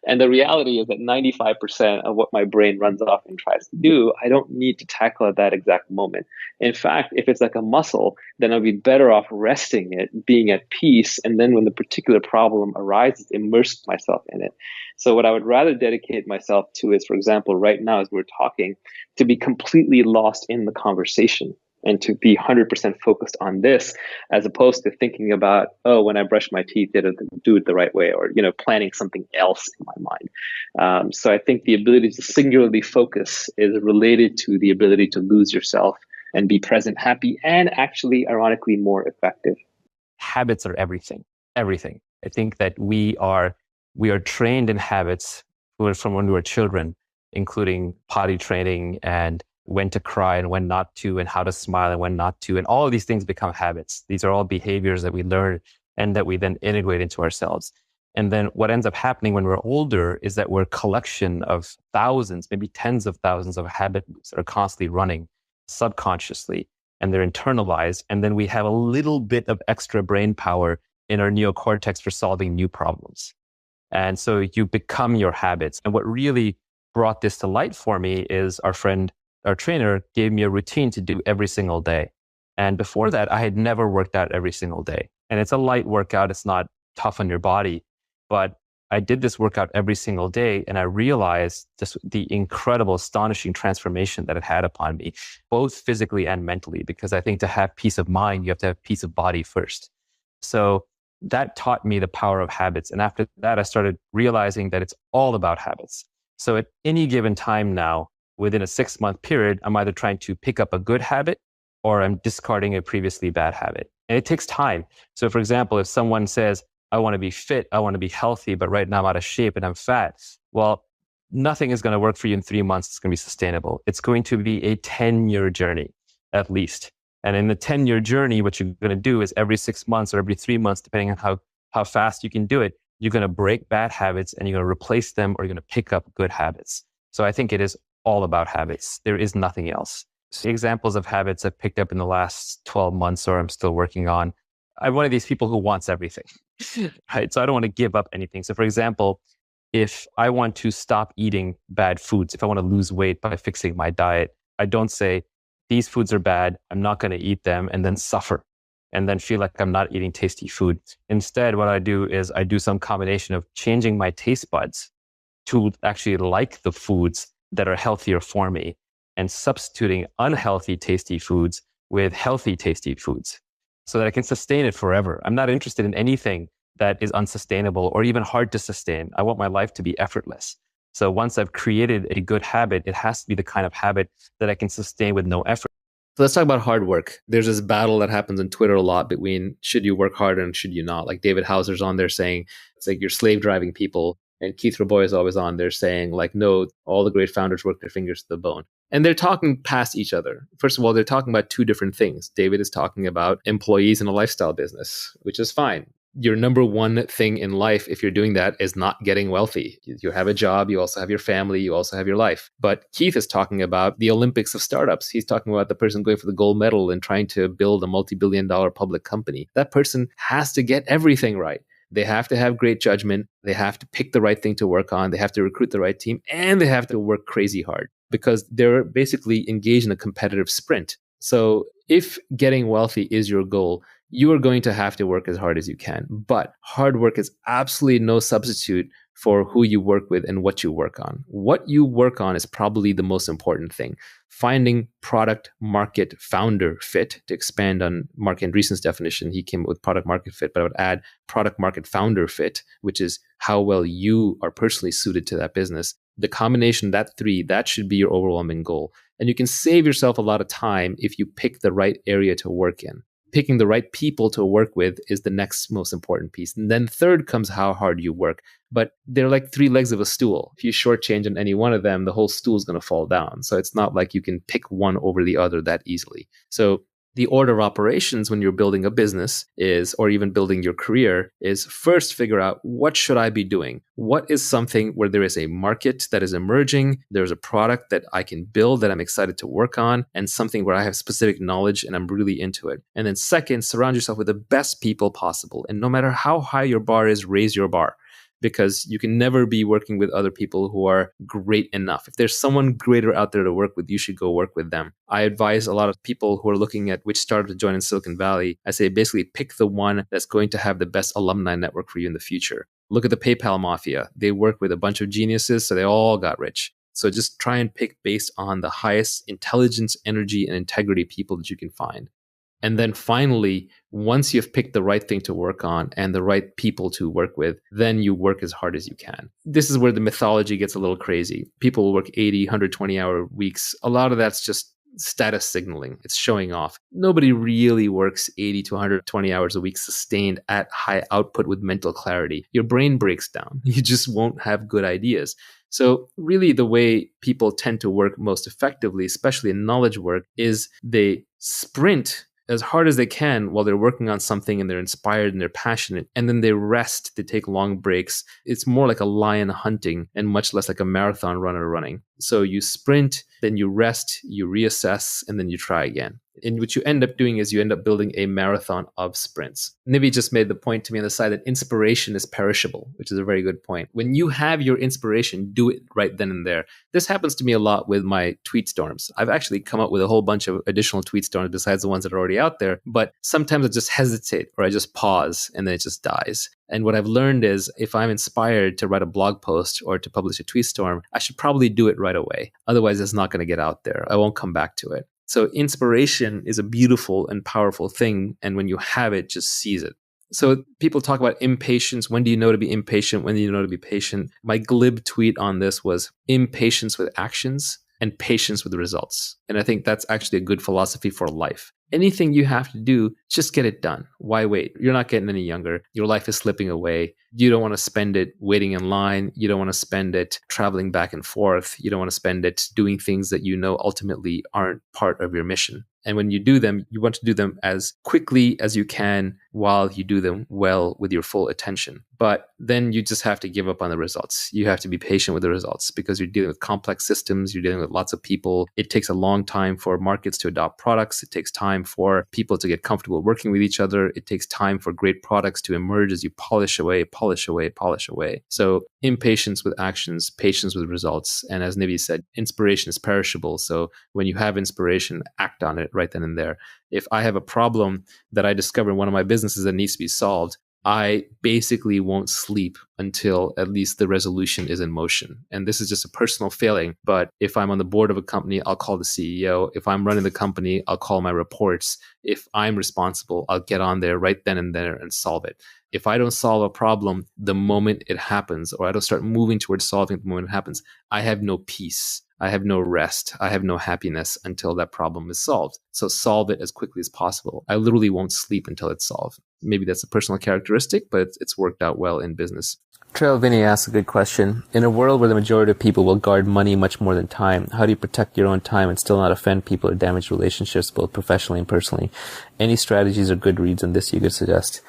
And the reality is that 95% of what my brain runs off and tries to do, I don't need to tackle at that exact moment. In fact, if it's like a muscle, then I'll be better off resting it, being at peace, and then when the particular problem arises, immerse myself in it. So what I would rather dedicate myself to is, for example, right now as we're talking, to be completely lost in the conversation and to be 100% focused on this, as opposed to thinking about, oh, when I brush my teeth, did I do it the right way, or planning something else in my mind. So I think the ability to singularly focus is related to the ability to lose yourself and be present, happy, and actually, ironically, more effective. Habits are everything. Everything. I think that we are trained in habits from when we were children, including potty training and when to cry and when not to, and how to smile and when not to. And all of these things become habits. These are all behaviors that we learn and that we then integrate into ourselves. And then what ends up happening when we're older is that we're a collection of thousands, maybe tens of thousands of habits that are constantly running subconsciously, and they're internalized. And then we have a little bit of extra brain power in our neocortex for solving new problems. And so you become your habits. And what really brought this to light for me is our trainer gave me a routine to do every single day. And before that, I had never worked out every single day. And it's a light workout. It's not tough on your body. But I did this workout every single day, and I realized just the incredible, astonishing transformation that it had upon me, both physically and mentally, because I think to have peace of mind, you have to have peace of body first. So that taught me the power of habits. And after that, I started realizing that it's all about habits. So at any given time now, within a 6-month period, I'm either trying to pick up a good habit or I'm discarding a previously bad habit. And it takes time. So for example, if someone says, I want to be fit, I want to be healthy, but right now I'm out of shape and I'm fat. Well, nothing is going to work for you in 3 months. It's going to be sustainable. It's going to be a 10-year journey, at least. And in the 10-year journey, what you're going to do is every 6 months or every 3 months, depending on how fast you can do it, you're going to break bad habits and you're going to replace them, or you're going to pick up good habits. So I think it is all about habits. There is nothing else. So examples of habits I've picked up in the last 12 months or I'm still working on. I'm one of these people who wants everything, right? So I don't want to give up anything. So for example, if I want to stop eating bad foods, if I want to lose weight by fixing my diet, I don't say, these foods are bad, I'm not going to eat them, and then suffer and then feel like I'm not eating tasty food. Instead, what I do is I do some combination of changing my taste buds to actually like the foods that are healthier for me, and substituting unhealthy, tasty foods with healthy, tasty foods so that I can sustain it forever. I'm not interested in anything that is unsustainable or even hard to sustain. I want my life to be effortless. So once I've created a good habit, it has to be the kind of habit that I can sustain with no effort. So let's talk about hard work. There's this battle that happens on Twitter a lot between should you work hard and should you not. Like David Hauser's on there saying it's like you're slave driving people. And Keith Rabois is always on there saying like, no, all the great founders work their fingers to the bone. And they're talking past each other. First of all, they're talking about two different things. David is talking about employees in a lifestyle business, which is fine. Your number one thing in life, if you're doing that, is not getting wealthy. You have a job, you also have your family, you also have your life. But Keith is talking about the Olympics of startups. He's talking about the person going for the gold medal and trying to build a multi-billion-dollar public company. That person has to get everything right. They have to have great judgment. They have to pick the right thing to work on. They have to recruit the right team, and they have to work crazy hard because they're basically engaged in a competitive sprint. So if getting wealthy is your goal, you are going to have to work as hard as you can. But hard work is absolutely no substitute for who you work with and what you work on. What you work on is probably the most important thing. Finding product market founder fit, to expand on Mark Andreessen's definition, he came up with product market fit, but I would add product market founder fit, which is how well you are personally suited to that business. The combination, that three, that should be your overwhelming goal. And you can save yourself a lot of time if you pick the right area to work in. Picking the right people to work with is the next most important piece. And then third comes how hard you work. But they're like three legs of a stool. If you shortchange on any one of them, the whole stool is going to fall down. So it's not like you can pick one over the other that easily. So The order of operations when you're building a business is, or even building your career, is first figure out what should I be doing? What is something where there is a market that is emerging? There's a product that I can build that I'm excited to work on, and something where I have specific knowledge and I'm really into it. And then second, surround yourself with the best people possible. And no matter how high your bar is, raise your bar. Because you can never be working with other people who are great enough. If there's someone greater out there to work with, you should go work with them. I advise a lot of people who are looking at which startup to join in Silicon Valley. I say basically pick the one that's going to have the best alumni network for you in the future. Look at the PayPal mafia. They work with a bunch of geniuses, so they all got rich. So just try and pick based on the highest intelligence, energy, and integrity people that you can find. And then finally, once you've picked the right thing to work on and the right people to work with, then you work as hard as you can. This is where the mythology gets a little crazy. People will work 80, 120-hour weeks. A lot of that's just status signaling. It's showing off. Nobody really works 80 to 120 hours a week sustained at high output with mental clarity. Your brain breaks down. You just won't have good ideas. So really the way people tend to work most effectively, especially in knowledge work, is they sprint as hard as they can while they're working on something and they're inspired and they're passionate. And then they rest, they take long breaks. It's more like a lion hunting and much less like a marathon runner running. So you sprint, then you rest, you reassess, and then you try again. And what you end up doing is you end up building a marathon of sprints. Nivi just made the point to me on the side that inspiration is perishable, which is a very good point. When you have your inspiration, do it right then and there. This happens to me a lot with my tweet storms. I've actually come up with a whole bunch of additional tweet storms besides the ones that are already out there. But sometimes I just hesitate or I just pause and then it just dies. And what I've learned is if I'm inspired to write a blog post or to publish a tweet storm, I should probably do it right away. Otherwise, it's not going to get out there. I won't come back to it. So inspiration is a beautiful and powerful thing. And when you have it, just seize it. So people talk about impatience. When do you know to be impatient? When do you know to be patient? My glib tweet on this was impatience with actions and patience with results. And I think that's actually a good philosophy for life. Anything you have to do, just get it done. Why wait? You're not getting any younger. Your life is slipping away. You don't want to spend it waiting in line. You don't want to spend it traveling back and forth. You don't want to spend it doing things that you know ultimately aren't part of your mission. And when you do them, you want to do them as quickly as you can while you do them well with your full attention. But then you just have to give up on the results. You have to be patient with the results because you're dealing with complex systems. You're dealing with lots of people. It takes a long time for markets to adopt products. It takes time for people to get comfortable working with each other. It takes time for great products to emerge as you polish away. So impatience with actions, patience with results. And as Nivi said, inspiration is perishable. So when you have inspiration, act on it right then and there. If I have a problem that I discover in one of my businesses that needs to be solved, I basically won't sleep until at least the resolution is in motion. And this is just a personal failing. But if I'm on the board of a company, I'll call the CEO. If I'm running the company, I'll call my reports. If I'm responsible, I'll get on there right then and there and solve it. If I don't solve a problem the moment it happens, or I don't start moving towards solving it the moment it happens, I have no peace. I have no rest. I have no happiness until that problem is solved. So solve it as quickly as possible. I literally won't sleep until it's solved. Maybe that's a personal characteristic, but it's worked out well in business. Trail Vinny asks a good question. In a world where the majority of people will guard money much more than time, how do you protect your own time and still not offend people or damage relationships both professionally and personally? Any strategies or good reads on this you could suggest?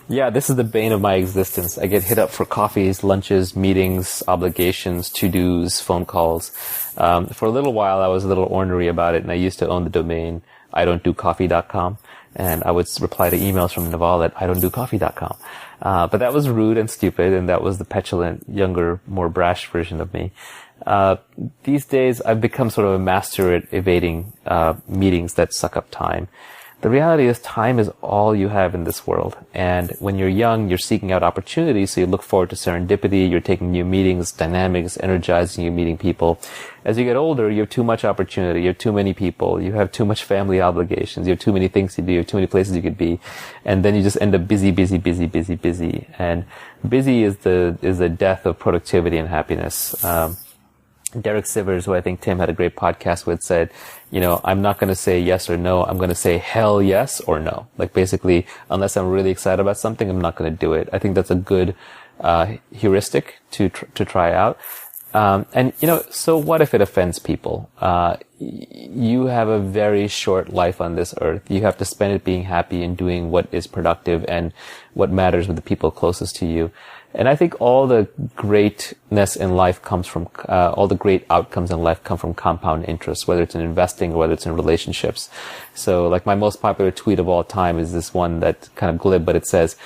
Yeah, this is the bane of my existence. I get hit up for coffees, lunches, meetings, obligations, to-dos, phone calls. For a little while, I was a little ornery about it, and I used to own the domain idon'tdocoffee.com. And I would reply to emails from Naval at idon'tdocoffee.com. But that was rude and stupid, and that was the petulant, younger, more brash version of me. These days, I've become sort of a master at evading meetings that suck up time. The reality is time is all you have in this world. And when you're young, you're seeking out opportunities, so you look forward to serendipity, you're taking new meetings, dynamics, energizing you, meeting people. As you get older, you have too much opportunity, you have too many people, you have too much family obligations, you have too many things to do, you have too many places you could be. And then you just end up busy. And busy is the death of productivity and happiness. Derek Sivers, who I think Tim had a great podcast with, said, I'm not going to say yes or no. I'm going to say hell yes or no. Like basically, unless I'm really excited about something, I'm not going to do it. I think that's a good heuristic to try out. And, so what if it offends people? You have a very short life on this earth. You have to spend it being happy and doing what is productive and what matters with the people closest to you. And I think all the greatness in life comes from, all the great outcomes in life come from compound interest, whether it's in investing or whether it's in relationships. So like my most popular tweet of all time is this one that kind of glib, but it says,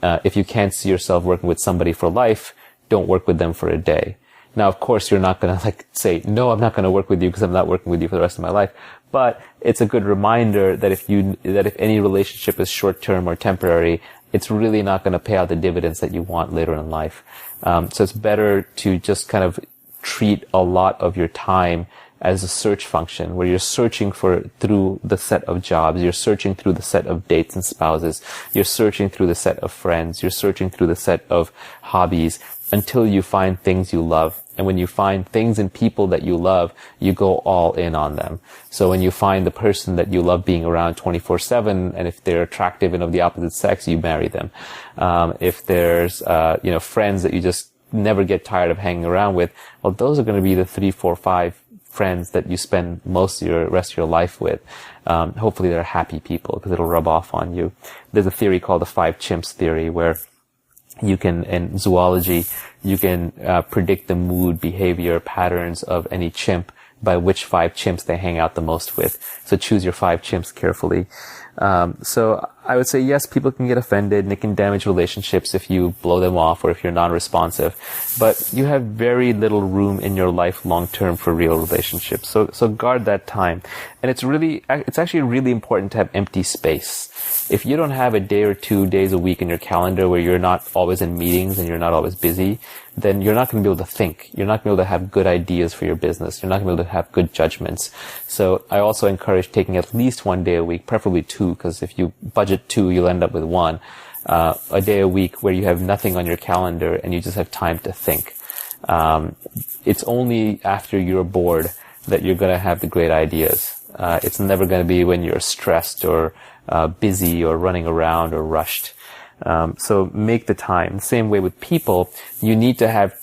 if you can't see yourself working with somebody for life, don't work with them for a day. Now, of course, you're not going to say, no, I'm not going to work with you because I'm not working with you for the rest of my life. But it's a good reminder that if any relationship is short term or temporary, it's really not going to pay out the dividends that you want later in life. So it's better to just kind of treat a lot of your time as a search function where you're searching through the set of jobs, you're searching through the set of dates and spouses, you're searching through the set of friends, you're searching through the set of hobbies until you find things you love. And when you find things and people that you love, you go all in on them. So when you find the person that you love being around 24/7, and if they're attractive and of the opposite sex, you marry them. If there's, friends that you just never get tired of hanging around with, well, those are going to be the 3, 4, 5 friends that you spend most of the rest of your life with. Hopefully they're happy people because it'll rub off on you. There's a theory called the 5 chimps theory where you can, in zoology, you can predict the mood, behavior, patterns of any chimp by which 5 chimps they hang out the most with. So choose your 5 chimps carefully. So I would say, yes, people can get offended and it can damage relationships if you blow them off or if you're non-responsive. But you have very little room in your life long-term for real relationships. So guard that time. And it's actually really important to have empty space. If you don't have a day or 2 days a week in your calendar where you're not always in meetings and you're not always busy, then you're not going to be able to think. You're not going to be able to have good ideas for your business. You're not going to be able to have good judgments. So I also encourage taking at least 1 day a week, preferably 2, because if you budget 2, you'll end up with 1. A day a week where you have nothing on your calendar and you just have time to think. It's only after you're bored that you're going to have the great ideas. It's never going to be when you're stressed or busy or running around or rushed. So make the time. The same way with people, you need to have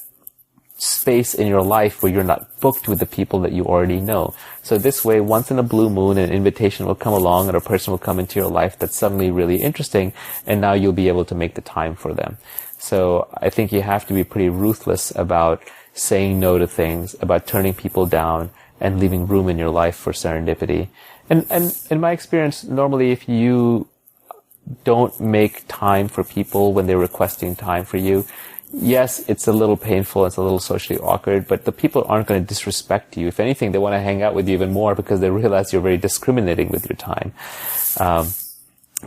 space in your life where you're not booked with the people that you already know. So this way, once in a blue moon, an invitation will come along and a person will come into your life that's suddenly really interesting, and now you'll be able to make the time for them. So I think you have to be pretty ruthless about saying no to things, about turning people down, and leaving room in your life for serendipity. And in my experience, normally if you don't make time for people when they're requesting time for you, yes, it's a little painful, it's a little socially awkward, but the people aren't going to disrespect you. If anything, they want to hang out with you even more because they realize you're very discriminating with your time.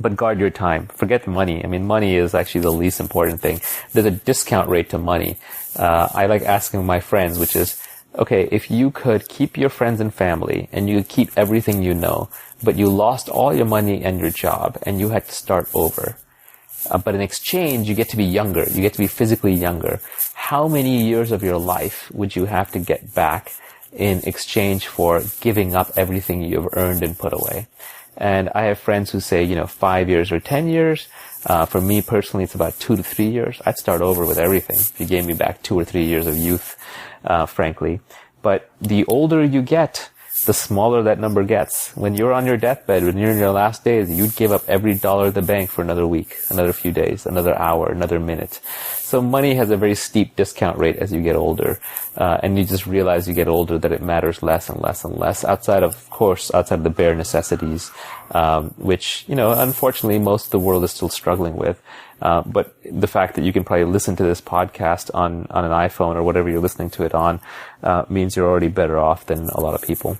But guard your time. Forget the money. I mean, money is actually the least important thing. There's a discount rate to money. I like asking my friends, which is, okay, if you could keep your friends and family and you could keep everything you know, but you lost all your money and your job and you had to start over. But in exchange, you get to be younger. You get to be physically younger. How many years of your life would you have to get back in exchange for giving up everything you've earned and put away? And I have friends who say, 5 years or 10 years. For me personally, it's about 2 to 3 years. I'd start over with everything if you gave me back 2 or 3 years of youth, frankly. But the older you get, the smaller that number gets. When you're on your deathbed, when you're in your last days, you'd give up every dollar at the bank for another week, another few days, another hour, another minute. So money has a very steep discount rate as you get older. And you just realize you get older that it matters less and less and less outside of the bare necessities, which, unfortunately most of the world is still struggling with. But the fact that you can probably listen to this podcast on an iPhone or whatever you're listening to it on, means you're already better off than a lot of people.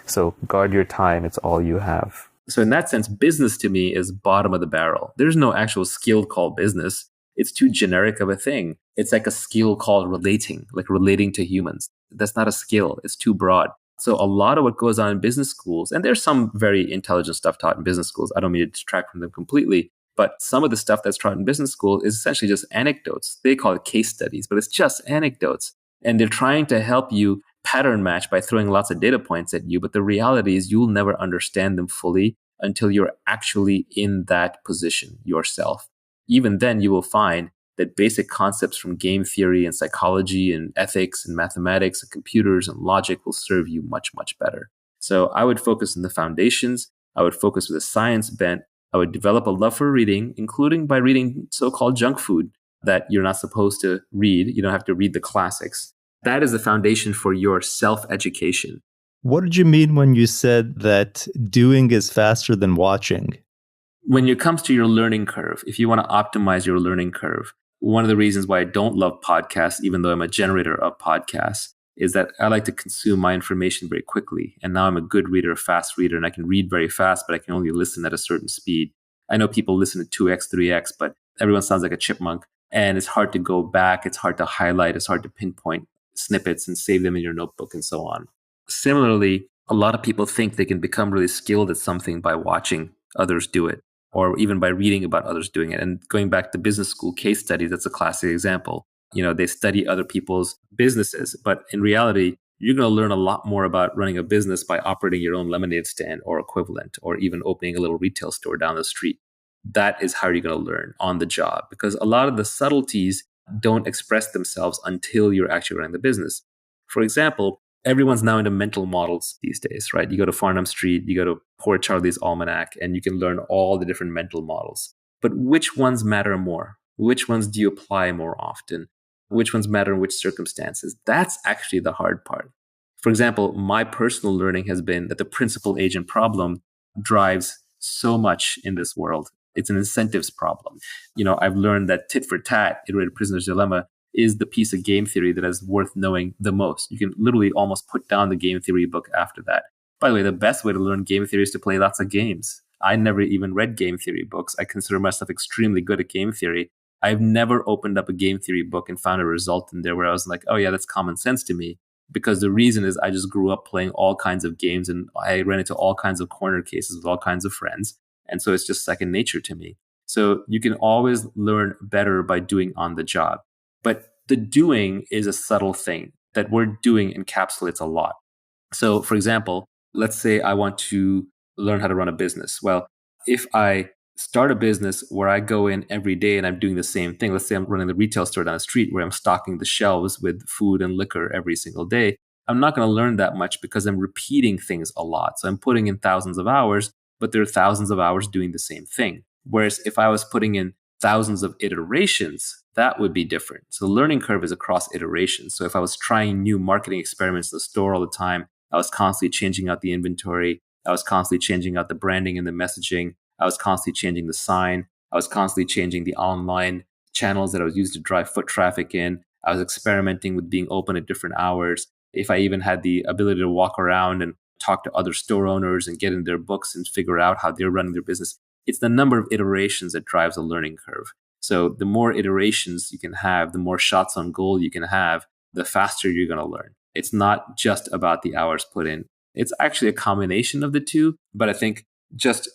So guard your time. It's all you have. So in that sense, business to me is bottom of the barrel. There's no actual skill called business. It's too generic of a thing. It's like a skill called relating, like relating to humans. That's not a skill. It's too broad. So a lot of what goes on in business schools, and there's some very intelligent stuff taught in business schools. I don't mean to distract from them completely, but some of the stuff that's taught in business school is essentially just anecdotes. They call it case studies, but it's just anecdotes. And they're trying to help you pattern match by throwing lots of data points at you. But the reality is you'll never understand them fully until you're actually in that position yourself. Even then, you will find that basic concepts from game theory and psychology and ethics and mathematics and computers and logic will serve you much, much better. So I would focus on the foundations. I would focus with a science bent. I would develop a love for reading, including by reading so-called junk food that you're not supposed to read. You don't have to read the classics. That is the foundation for your self-education. What did you mean when you said that doing is faster than watching? When it comes to your learning curve, if you want to optimize your learning curve, one of the reasons why I don't love podcasts, even though I'm a generator of podcasts, is that I like to consume my information very quickly. And now I'm a good reader, a fast reader, and I can read very fast, but I can only listen at a certain speed. I know people listen to 2x, 3x, but everyone sounds like a chipmunk. And it's hard to go back. It's hard to highlight. It's hard to pinpoint snippets and save them in your notebook and so on. Similarly, a lot of people think they can become really skilled at something by watching others do it, or even by reading about others doing it. And going back to business school case studies, that's a classic example. They study other people's businesses, but in reality, you're going to learn a lot more about running a business by operating your own lemonade stand or equivalent, or even opening a little retail store down the street. That is how you're going to learn on the job, because a lot of the subtleties don't express themselves until you're actually running the business. For example, everyone's now into mental models these days, right? You go to Farnham Street, you go to Poor Charlie's Almanac, and you can learn all the different mental models. But which ones matter more? Which ones do you apply more often? Which ones matter in which circumstances? That's actually the hard part. For example, my personal learning has been that the principal agent problem drives so much in this world. It's an incentives problem. I've learned that tit for tat, iterated prisoner's dilemma, is the piece of game theory that is worth knowing the most. You can literally almost put down the game theory book after that. By the way, the best way to learn game theory is to play lots of games. I never even read game theory books. I consider myself extremely good at game theory. I've never opened up a game theory book and found a result in there where I was like, oh yeah, that's common sense to me. Because the reason is I just grew up playing all kinds of games and I ran into all kinds of corner cases with all kinds of friends. And so it's just second nature to me. So you can always learn better by doing on the job. But the doing is a subtle thing. That word doing encapsulates a lot. So for example, let's say I want to learn how to run a business. Well, if I start a business where I go in every day and I'm doing the same thing, let's say I'm running the retail store down the street where I'm stocking the shelves with food and liquor every single day, I'm not going to learn that much because I'm repeating things a lot. So I'm putting in thousands of hours, but there are thousands of hours doing the same thing. Whereas if I was putting in thousands of iterations, that would be different. So the learning curve is across iterations. So if I was trying new marketing experiments in the store all the time, I was constantly changing out the inventory. I was constantly changing out the branding and the messaging. I was constantly changing the sign. I was constantly changing the online channels that I was using to drive foot traffic in. I was experimenting with being open at different hours. If I even had the ability to walk around and talk to other store owners and get in their books and figure out how they're running their business, it's the number of iterations that drives a learning curve. So the more iterations you can have, the more shots on goal you can have, the faster you're going to learn. It's not just about the hours put in. It's actually a combination of the two. But I think just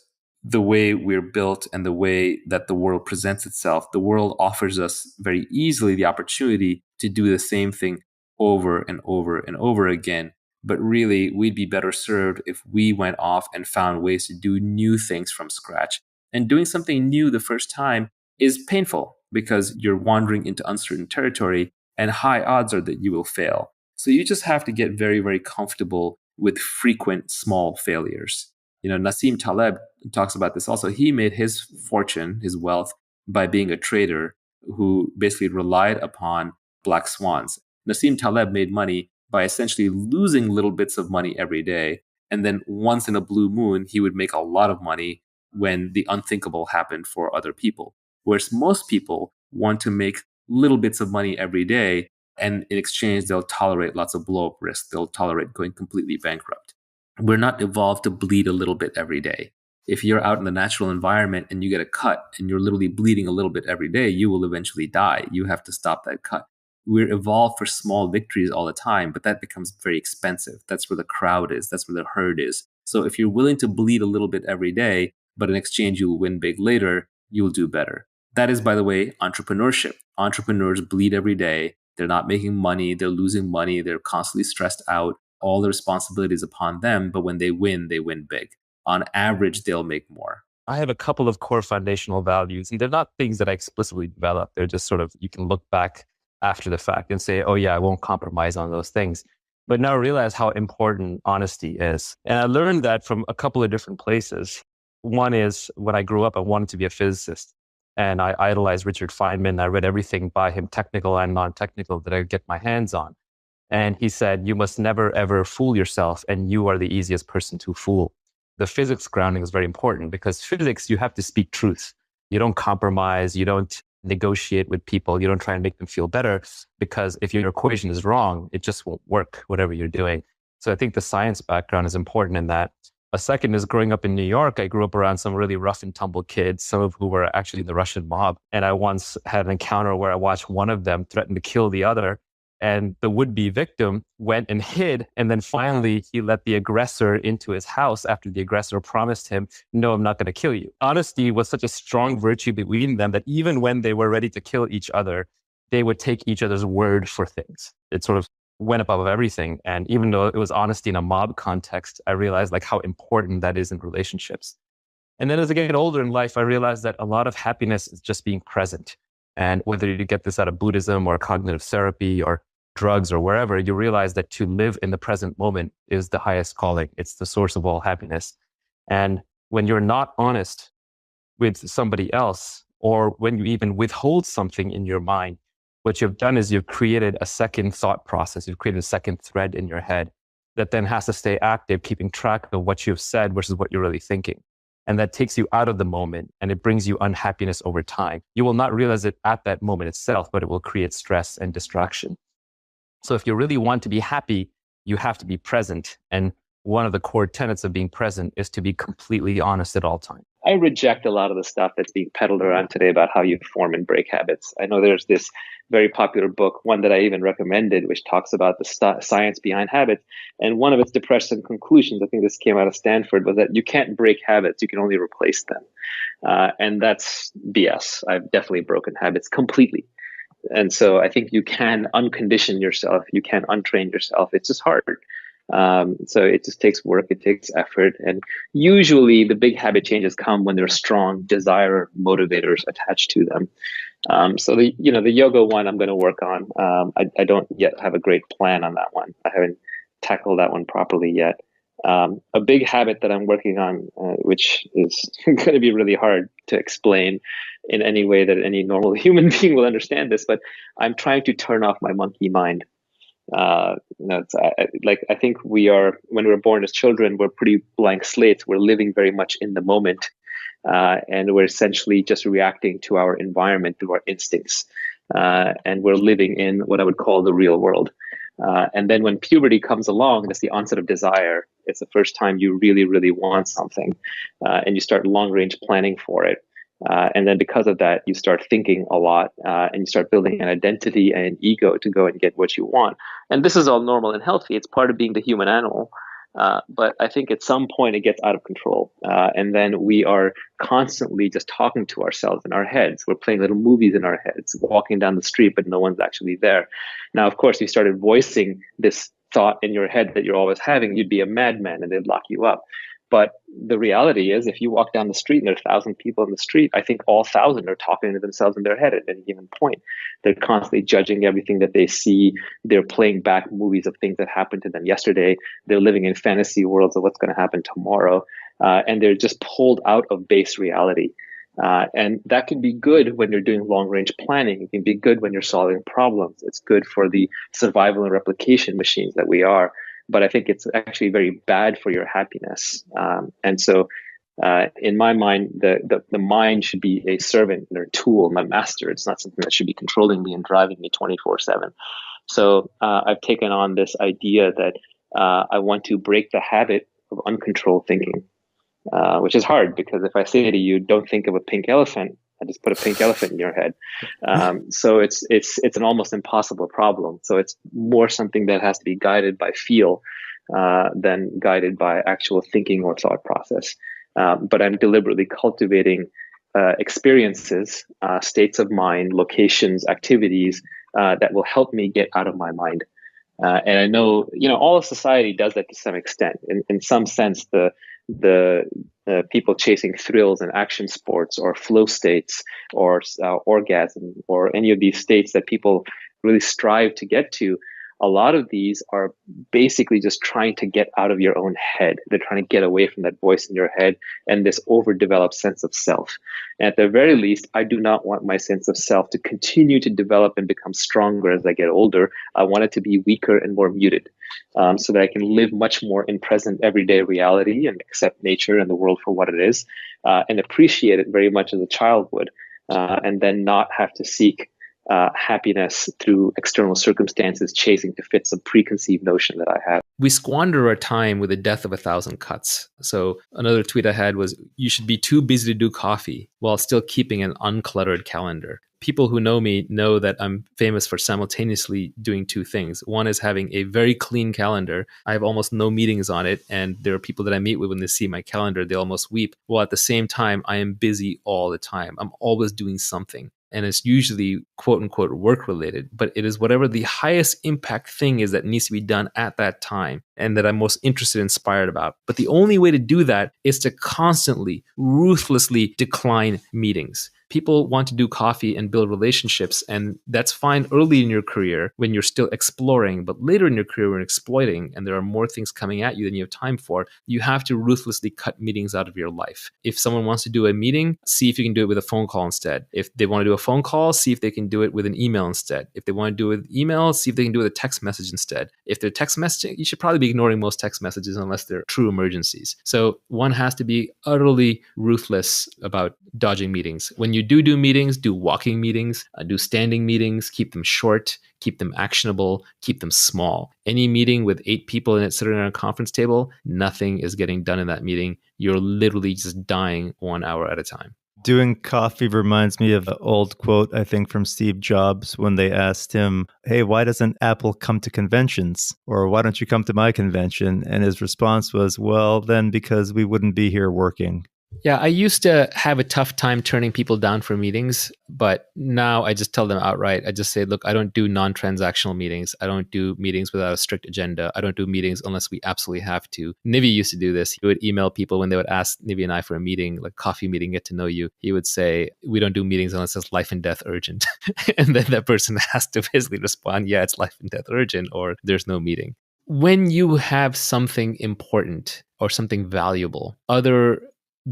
the way we're built and the way that the world presents itself, the world offers us very easily the opportunity to do the same thing over and over and over again. But really, we'd be better served if we went off and found ways to do new things from scratch. And doing something new the first time is painful because you're wandering into uncertain territory and high odds are that you will fail. So you just have to get very, very comfortable with frequent small failures. Nassim Taleb talks about this also. He made his fortune, his wealth, by being a trader who basically relied upon black swans. Nassim Taleb made money by essentially losing little bits of money every day. And then once in a blue moon, he would make a lot of money when the unthinkable happened for other people. Whereas most people want to make little bits of money every day, and in exchange, they'll tolerate lots of blow-up risk. They'll tolerate going completely bankrupt. We're not evolved to bleed a little bit every day. If you're out in the natural environment and you get a cut and you're literally bleeding a little bit every day, you will eventually die. You have to stop that cut. We're evolved for small victories all the time, but that becomes very expensive. That's where the crowd is. That's where the herd is. So if you're willing to bleed a little bit every day, but in exchange you'll win big later, you'll do better. That is, by the way, entrepreneurship. Entrepreneurs bleed every day. They're not making money. They're losing money. They're constantly stressed out. All the responsibility is upon them. But when they win big. On average, they'll make more. I have a couple of core foundational values, and they're not things that I explicitly develop. They're just sort of, you can look back after the fact and say, oh yeah, I won't compromise on those things. But now I realize how important honesty is. And I learned that from a couple of different places. One is when I grew up, I wanted to be a physicist. And I idolized Richard Feynman. I read everything by him, technical and non-technical, that I could get my hands on. And he said, you must never, ever fool yourself, and you are the easiest person to fool. The physics grounding is very important because physics, you have to speak truth. You don't compromise. You don't negotiate with people. You don't try and make them feel better, because if your equation is wrong, it just won't work, whatever you're doing. So I think the science background is important in that. A second is growing up in New York. I grew up around some really rough and tumble kids, some of who were actually in the Russian mob. And I once had an encounter where I watched one of them threaten to kill the other. And the would-be victim went and hid. And then finally, he let the aggressor into his house after the aggressor promised him, no, I'm not going to kill you. Honesty was such a strong virtue between them that even when they were ready to kill each other, they would take each other's word for things. It sort of went above everything. And even though it was honesty in a mob context, I realized like how important that is in relationships. And then as I get older in life, I realized that a lot of happiness is just being present. And whether you get this out of Buddhism or cognitive therapy or drugs or wherever, you realize that to live in the present moment is the highest calling. It's the source of all happiness. And when you're not honest with somebody else, or when you even withhold something in your mind, what you've done is you've created a second thought process. You've created a second thread in your head that then has to stay active, keeping track of what you've said versus what you're really thinking. And that takes you out of the moment, and it brings you unhappiness over time. You will not realize it at that moment itself, but it will create stress and distraction. So if you really want to be happy, you have to be present. And one of the core tenets of being present is to be completely honest at all times. I reject a lot of the stuff that's being peddled around today about how you form and break habits. I know there's this very popular book, one that I even recommended, which talks about the science behind habits. And one of its depressing conclusions, I think this came out of Stanford, was that you can't break habits, you can only replace them. And that's BS. I've definitely broken habits completely. And so I think you can uncondition yourself. You can untrain yourself. It's just hard. So it just takes work. It takes effort. And usually the big habit changes come when there's strong desire motivators attached to them. So the yoga one I'm going to work on. I don't yet have a great plan on that one. I haven't tackled that one properly yet. A big habit that I'm working on, which is going to be really hard to explain in any way that any normal human being will understand this, but I'm trying to turn off my monkey mind. I think when we're born as children, we're pretty blank slates. We're living very much in the moment, and we're essentially just reacting to our environment, through our instincts, and we're living in what I would call the real world. And then when puberty comes along, that's the onset of desire. It's the first time you really, really want something, and you start long-range planning for it. And then because of that, you start thinking a lot, and you start building an identity and an ego to go and get what you want. And this is all normal and healthy. It's part of being the human animal. But I think at some point it gets out of control. And then we are constantly just talking to ourselves in our heads. We're playing little movies in our heads, walking down the street, but no one's actually there. Now, of course, if you started voicing this thought in your head that you're always having, you'd be a madman and they'd lock you up. But the reality is, if you walk down the street and there are 1,000 people in the street, I think all 1,000 are talking to themselves in their head at any given point. They're constantly judging everything that they see. They're playing back movies of things that happened to them yesterday. They're living in fantasy worlds of what's going to happen tomorrow. And they're just pulled out of base reality. And that can be good when you're doing long-range planning. It can be good when you're solving problems. It's good for the survival and replication machines that we are. But I think it's actually very bad for your happiness. And so in my mind, the mind should be a servant or a tool, my master. It's not something that should be controlling me and driving me 24/7. So I've taken on this idea that I want to break the habit of uncontrolled thinking, which is hard, because if I say to you, don't think of a pink elephant, I just put a pink elephant in your head. So it's an almost impossible problem. So it's more something that has to be guided by feel than guided by actual thinking or thought process. But I'm deliberately cultivating experiences, states of mind, locations, activities that will help me get out of my mind. And I know, all of society does that to some extent. In some sense, the people chasing thrills and action sports or flow states or orgasm or any of these states that people really strive to get to, a lot of these are basically just trying to get out of your own head. They're trying to get away from that voice in your head and this overdeveloped sense of self. And at the very least, I do not want my sense of self to continue to develop and become stronger as I get older. I want it to be weaker and more muted, so that I can live much more in present everyday reality and accept nature and the world for what it is, and appreciate it very much as a child would, and then not have to seek happiness through external circumstances, chasing to fit some preconceived notion that I have. We squander our time with the death of 1,000 cuts. So another tweet I had was, you should be too busy to do coffee while still keeping an uncluttered calendar. People who know me know that I'm famous for simultaneously doing two things. One is having a very clean calendar. I have almost no meetings on it. And there are people that I meet with, when they see my calendar, they almost weep. While at the same time, I am busy all the time. I'm always doing something. And it's usually quote unquote work related, but it is whatever the highest impact thing is that needs to be done at that time and that I'm most interested, inspired about. But the only way to do that is to constantly, ruthlessly decline meetings. People want to do coffee and build relationships, and that's fine early in your career when you're still exploring, but later in your career when you're exploiting and there are more things coming at you than you have time for, you have to ruthlessly cut meetings out of your life. If someone wants to do a meeting, see if you can do it with a phone call instead. If they want to do a phone call, see if they can do it with an email instead. If they want to do it with email, see if they can do it with a text message instead. If they're text messaging, you should probably be ignoring most text messages unless they're true emergencies. So one has to be utterly ruthless about dodging meetings. When you do meetings, do walking meetings, do standing meetings, keep them short, keep them actionable, keep them small. Any meeting with 8 people in it sitting around a conference table, nothing is getting done in that meeting. You're literally just dying 1 hour at a time. Doing coffee reminds me of an old quote, I think, from Steve Jobs when they asked him, hey, why doesn't Apple come to conventions? Or why don't you come to my convention? And his response was, well, then because we wouldn't be here working. Yeah, I used to have a tough time turning people down for meetings, but now I just tell them outright. I just say, look, I don't do non-transactional meetings. I don't do meetings without a strict agenda. I don't do meetings unless we absolutely have to. Nivi used to do this. He would email people when they would ask Nivi and I for a meeting, like coffee meeting, get to know you. He would say, we don't do meetings unless it's life and death urgent. And then that person has to basically respond, yeah, it's life and death urgent, or there's no meeting. When you have something important or something valuable, other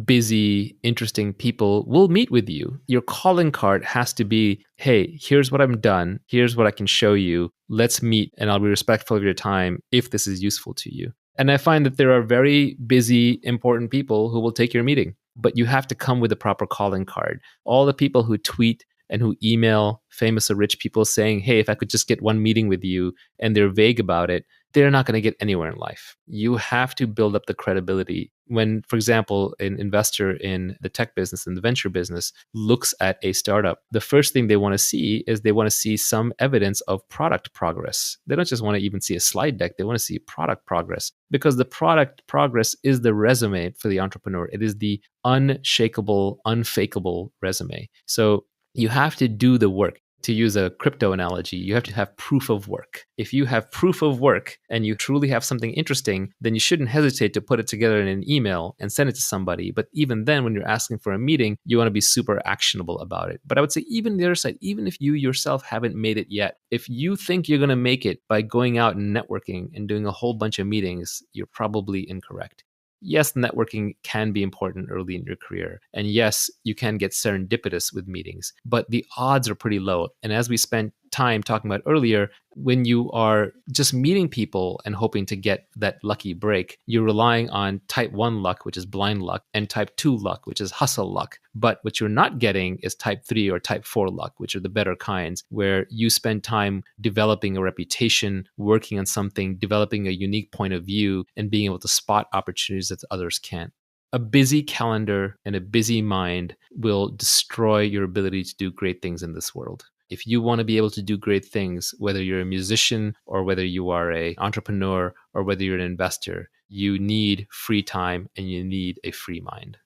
busy, interesting people will meet with you. Your calling card has to be, hey, here's what I've done. Here's what I can show you. Let's meet, and I'll be respectful of your time if this is useful to you. And I find that there are very busy, important people who will take your meeting, but you have to come with a proper calling card. All the people who tweet and who email famous or rich people saying, hey, if I could just get one meeting with you, and they're vague about it, they're not going to get anywhere in life. You have to build up the credibility. When, for example, an investor in the tech business and the venture business looks at a startup, the first thing they want to see is they want to see some evidence of product progress. They don't just want to even see a slide deck. They want to see product progress, because the product progress is the resume for the entrepreneur. It is the unshakable, unfakeable resume. So you have to do the work. To use a crypto analogy, you have to have proof of work. If you have proof of work and you truly have something interesting, then you shouldn't hesitate to put it together in an email and send it to somebody. But even then, when you're asking for a meeting, you want to be super actionable about it. But I would say even the other side, even if you yourself haven't made it yet, if you think you're going to make it by going out and networking and doing a whole bunch of meetings, you're probably incorrect. Yes, networking can be important early in your career. And yes, you can get serendipitous with meetings, but the odds are pretty low. And as we spent time talking about earlier, when you are just meeting people and hoping to get that lucky break, you're relying on type 1 luck, which is blind luck, and type 2 luck, which is hustle luck. But what you're not getting is type 3 or type 4 luck, which are the better kinds, where you spend time developing a reputation, working on something, developing a unique point of view, and being able to spot opportunities that others can't. A busy calendar and a busy mind will destroy your ability to do great things in this world. If you want to be able to do great things, whether you're a musician or whether you are an entrepreneur or whether you're an investor, you need free time and you need a free mind.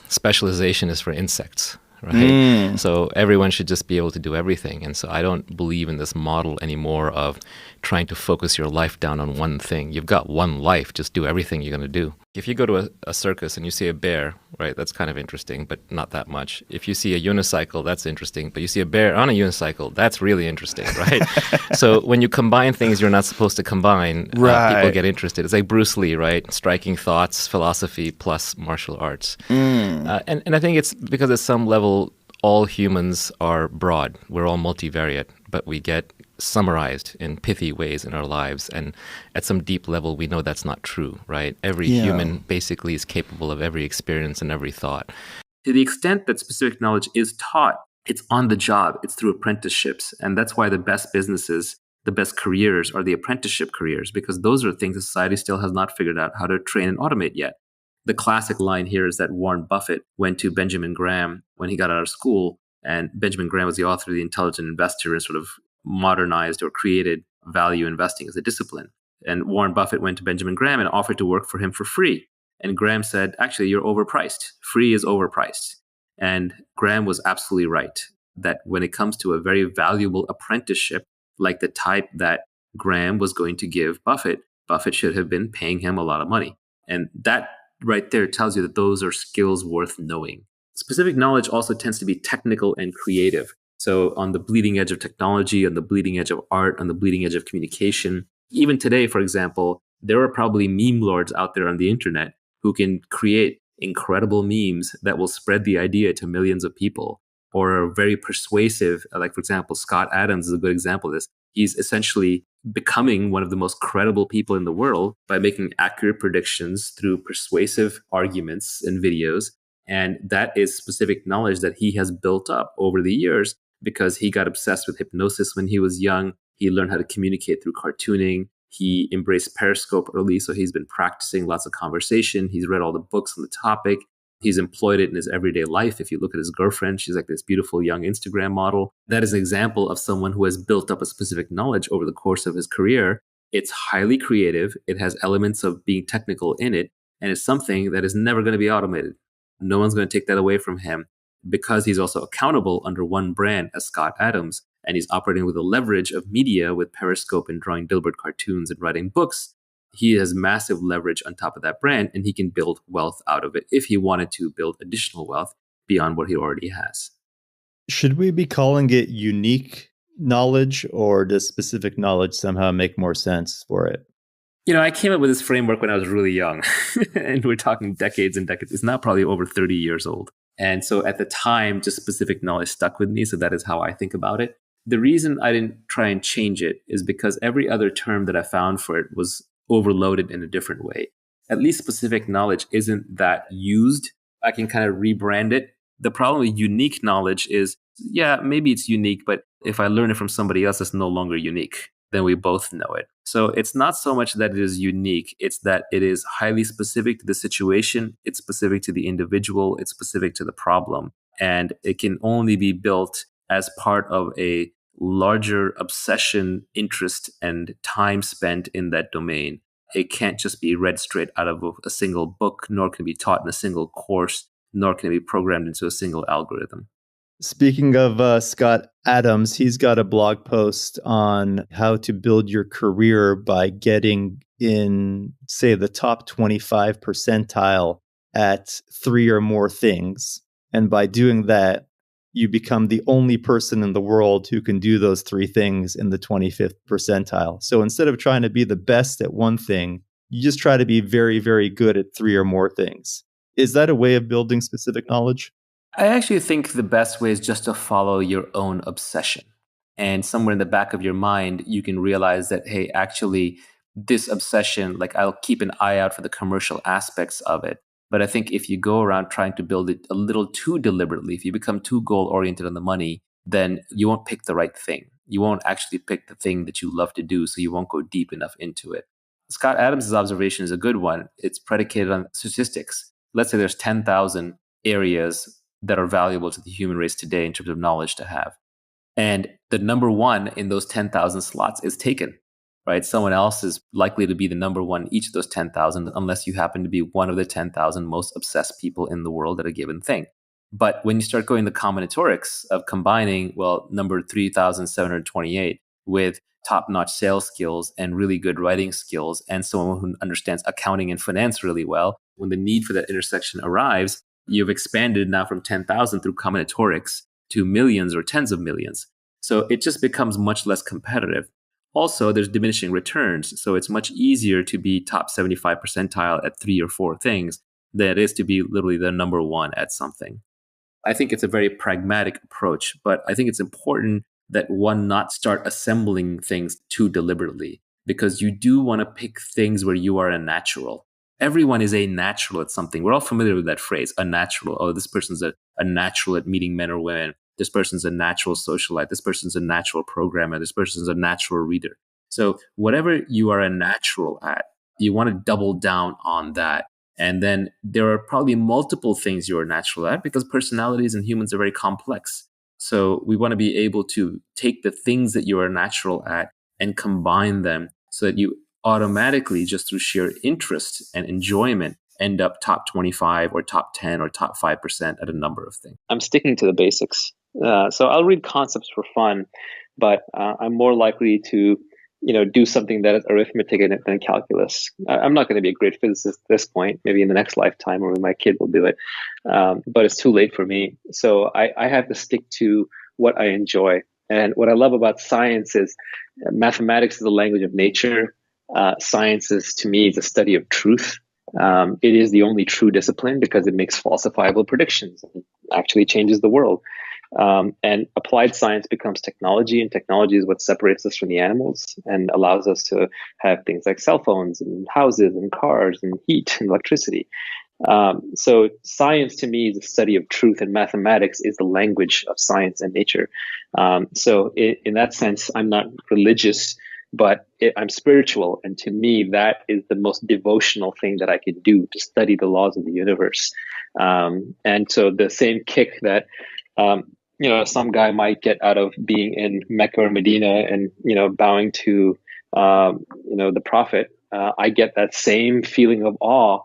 Specialization is for insects, right? So everyone should just be able to do everything. And so I don't believe in this model anymore of trying to focus your life down on one thing. You've got one life, just do everything you're going to do. if you go to a circus and you see a bear, right, that's kind of interesting, but not that much. If you see a unicycle, that's interesting, but you see a bear on a unicycle, that's really interesting, right? So when you combine things you're not supposed to combine, people get interested. It's like Bruce Lee, right? Striking thoughts, philosophy plus martial arts. And I think it's because at some level, all humans are broad. We're all multivariate, but we get summarized in pithy ways in our lives. And at some deep level, we know that's not true, right? Every human basically is capable of every experience and every thought. To the extent that specific knowledge is taught, it's on the job. It's through apprenticeships. And that's why the best businesses, the best careers are the apprenticeship careers, because those are things society still has not figured out how to train and automate yet. The classic line here is that Warren Buffett went to Benjamin Graham when he got out of school, and Benjamin Graham was the author of The Intelligent Investor and sort of modernized or created value investing as a discipline. And Warren Buffett went to Benjamin Graham and offered to work for him for free. And Graham said, actually, you're overpriced. Free is overpriced. And Graham was absolutely right that when it comes to a very valuable apprenticeship, like the type that Graham was going to give Buffett, Buffett should have been paying him a lot of money. And that right there tells you that those are skills worth knowing. Specific knowledge also tends to be technical and creative. So on the bleeding edge of technology, on the bleeding edge of art, on the bleeding edge of communication. Even today, for example, there are probably meme lords out there on the internet who can create incredible memes that will spread the idea to millions of people, or are very persuasive. Like, for example, Scott Adams is a good example of this. He's essentially becoming one of the most credible people in the world by making accurate predictions through persuasive arguments and videos. And that is specific knowledge that he has built up over the years because he got obsessed with hypnosis when he was young. He learned how to communicate through cartooning. He embraced Periscope early, so he's been practicing lots of conversation. He's read all the books on the topic. He's employed it in his everyday life. If you look at his girlfriend, she's like this beautiful young Instagram model. That is an example of someone who has built up a specific knowledge over the course of his career. It's highly creative. It has elements of being technical in it, and it's something that is never going to be automated. No one's going to take that away from him because he's also accountable under one brand as Scott Adams, and he's operating with the leverage of media with Periscope and drawing Dilbert cartoons and writing books. He has massive leverage on top of that brand, and he can build wealth out of it if he wanted to build additional wealth beyond what he already has. Should we be calling it unique knowledge, or does specific knowledge somehow make more sense for it? You know, I came up with this framework when I was really young, and we're talking decades and decades. It's now probably over 30 years old. And so at the time, just specific knowledge stuck with me. So that is how I think about it. The reason I didn't try and change it is because every other term that I found for it was overloaded in a different way. At least specific knowledge isn't that used. I can kind of rebrand it. The problem with unique knowledge is, yeah, maybe it's unique, but if I learn it from somebody else, it's no longer unique. Then we both know it. So it's not so much that it is unique. It's that it is highly specific to the situation. It's specific to the individual. It's specific to the problem. And it can only be built as part of a larger obsession, interest, and time spent in that domain. It can't just be read straight out of a single book, nor can it be taught in a single course, nor can it be programmed into a single algorithm. Speaking of Scott Adams, he's got a blog post on how to build your career by getting in, say, the top 25 percentile at 3 or more things. And by doing that, you become the only person in the world who can do those 3 things in the 25th percentile. So instead of trying to be the best at one thing, you just try to be very, very good at 3 or more things. Is that a way of building specific knowledge? I actually think the best way is just to follow your own obsession. And somewhere in the back of your mind, you can realize that, hey, actually, this obsession, like I'll keep an eye out for the commercial aspects of it. But I think if you go around trying to build it a little too deliberately, if you become too goal-oriented on the money, then you won't pick the right thing. You won't actually pick the thing that you love to do, so you won't go deep enough into it. Scott Adams' observation is a good one. It's predicated on statistics. Let's say there's 10,000 areas that are valuable to the human race today in terms of knowledge to have. And the number one in those 10,000 slots is taken, right? Someone else is likely to be the number one in each of those 10,000, unless you happen to be one of the 10,000 most obsessed people in the world at a given thing. But when you start going the combinatorics of combining, well, number 3,728 with top-notch sales skills and really good writing skills and someone who understands accounting and finance really well, When the need for that intersection arrives, you've expanded now from 10,000 through combinatorics to millions or tens of millions. So it just becomes much less competitive. Also, there's diminishing returns. So it's much easier to be top 75 percentile at 3 or 4 things than it is to be literally the number one at something. I think it's a very pragmatic approach, but I think it's important that one not start assembling things too deliberately, because you do want to pick things where you are a natural. Everyone is a natural at something. We're all familiar with that phrase, a natural. Oh, this person's a natural at meeting men or women. This person's a natural socialite. This person's a natural programmer. This person's a natural reader. So whatever you are a natural at, you want to double down on that. And then there are probably multiple things you are natural at, because personalities and humans are very complex. So we want to be able to take the things that you are natural at and combine them so that you automatically, just through sheer interest and enjoyment, end up top 25 or top 10 or top 5% at a number of things. I'm sticking to the basics. So I'll read concepts for fun, but I'm more likely to do something that is arithmetic than calculus. I'm not going to be a great physicist at this point, maybe in the next lifetime, or my kid will do it. But it's too late for me. So I have to stick to what I enjoy. And what I love about science is mathematics is the language of nature. Science is, to me, the study of truth. It is the only true discipline because it makes falsifiable predictions and actually changes the world. And applied science becomes technology, and technology is what separates us from the animals and allows us to have things like cell phones and houses and cars and heat and electricity. So science to me is the study of truth, and mathematics is the language of science and nature. So in that sense, I'm not religious, but I'm spiritual. And to me, that is the most devotional thing that I could do, to study the laws of the universe. And so the same kick that some guy might get out of being in Mecca or Medina and, bowing to, the prophet, I get that same feeling of awe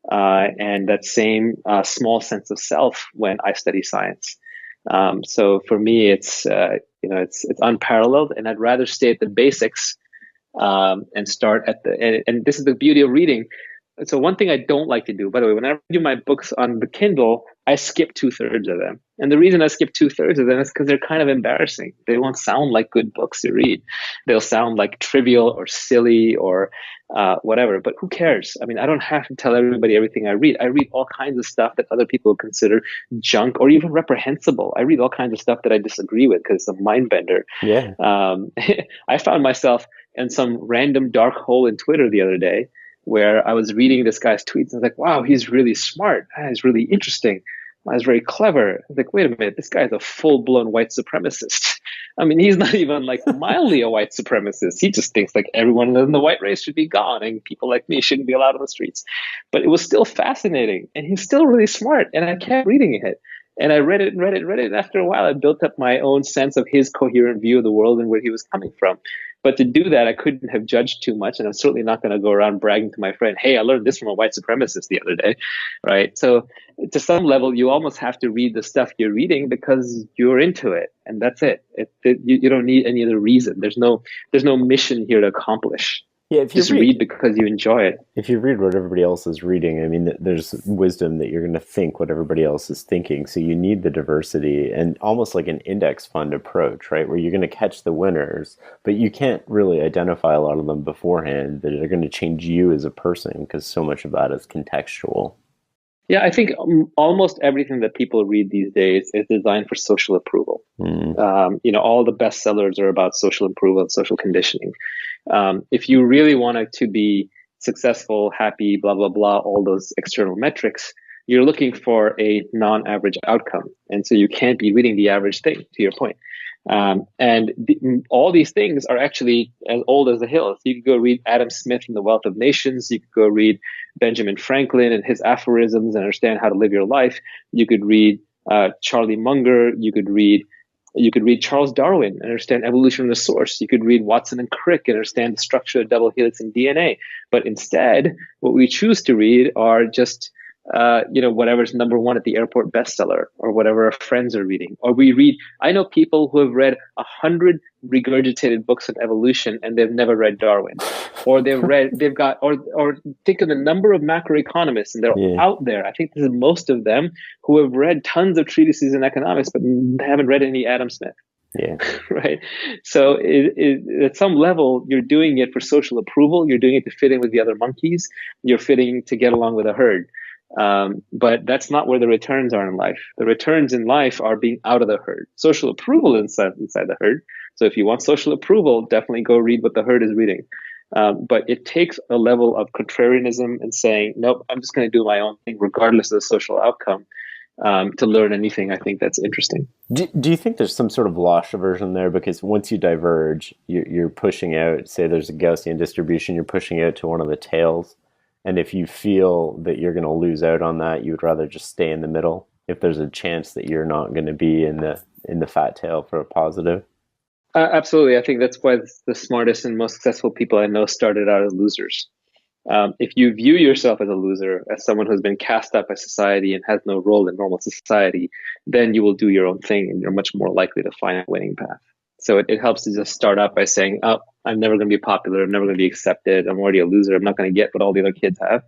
and that same small sense of self when I study science. So for me, it's unparalleled, and I'd rather stay at the basics and start at and this is the beauty of reading. So one thing I don't like to do, by the way, when I do my books on the Kindle, I skip 2/3 of them. And the reason I skip 2/3 of them is because they're kind of embarrassing. They won't sound like good books to read. They'll sound like trivial or silly or whatever. But who cares? I mean, I don't have to tell everybody everything I read. I read all kinds of stuff that other people consider junk or even reprehensible. I read all kinds of stuff that I disagree with because it's a mind bender. Yeah. I found myself in some random dark hole in Twitter the other day, where I was reading this guy's tweets and I was like, wow, he's really smart. He's really interesting. He's very clever. I was like, wait a minute, this guy's a full-blown white supremacist. I mean, he's not even like mildly a white supremacist. He just thinks like everyone in the white race should be gone and people like me shouldn't be allowed on the streets. But it was still fascinating, and he's still really smart, and I kept reading it. And I read it. And after a while, I built up my own sense of his coherent view of the world and where he was coming from. But to do that, I couldn't have judged too much. And I'm certainly not going to go around bragging to my friend, hey, I learned this from a white supremacist the other day, right? So to some level, you almost have to read the stuff you're reading because you're into it. And that's it. You don't need any other reason. There's no mission here to accomplish. Yeah, if you just read because you enjoy it. If you read what everybody else is reading, I mean, there's wisdom that you're going to think what everybody else is thinking. So you need the diversity and almost like an index fund approach, right? Where you're going to catch the winners, but you can't really identify a lot of them beforehand that are going to change you as a person because so much of that is contextual. Yeah, I think almost everything that people read these days is designed for social approval. All the bestsellers are about social approval and social conditioning. If you really wanted to be successful, happy, blah, blah, blah, all those external metrics, you're looking for a non-average outcome. And so you can't be reading the average thing, to your point. All these things are actually as old as the hills. You could go read Adam Smith and The Wealth of Nations. You could go read Benjamin Franklin and his aphorisms and understand how to live your life. You could read Charlie Munger. You could read Charles Darwin and understand evolution from the source. You could read Watson and Crick and understand the structure of double helix in DNA. But instead, what we choose to read are just whatever's number one at the airport bestseller, or whatever our friends are reading. Or I know people who have read 100 regurgitated books on evolution and they've never read Darwin. Or or think of the number of macroeconomists, and they're out there. I think this is most of them who have read tons of treatises in economics, but haven't read any Adam Smith. Yeah. Right. So at some level, you're doing it for social approval. You're doing it to fit in with the other monkeys. You're fitting to get along with a herd. But that's not where the returns are in life. The returns in life are being out of the herd. Social approval inside the herd. So if you want social approval, definitely go read what the herd is reading. But it takes a level of contrarianism and saying, nope, I'm just going to do my own thing, regardless of the social outcome. To learn anything, I think that's interesting. Do you think there's some sort of loss aversion there? Because once you diverge, you're pushing out, say there's a Gaussian distribution, you're pushing out to one of the tails. And if you feel that you're going to lose out on that, you would rather just stay in the middle if there's a chance that you're not going to be in the fat tail for a positive. Absolutely. I think that's why the smartest and most successful people I know started out as losers. If you view yourself as a loser, as someone who's been cast out by society and has no role in normal society, then you will do your own thing and you're much more likely to find a winning path. So it helps to just start out by saying, oh, I'm never going to be popular. I'm never going to be accepted. I'm already a loser. I'm not going to get what all the other kids have.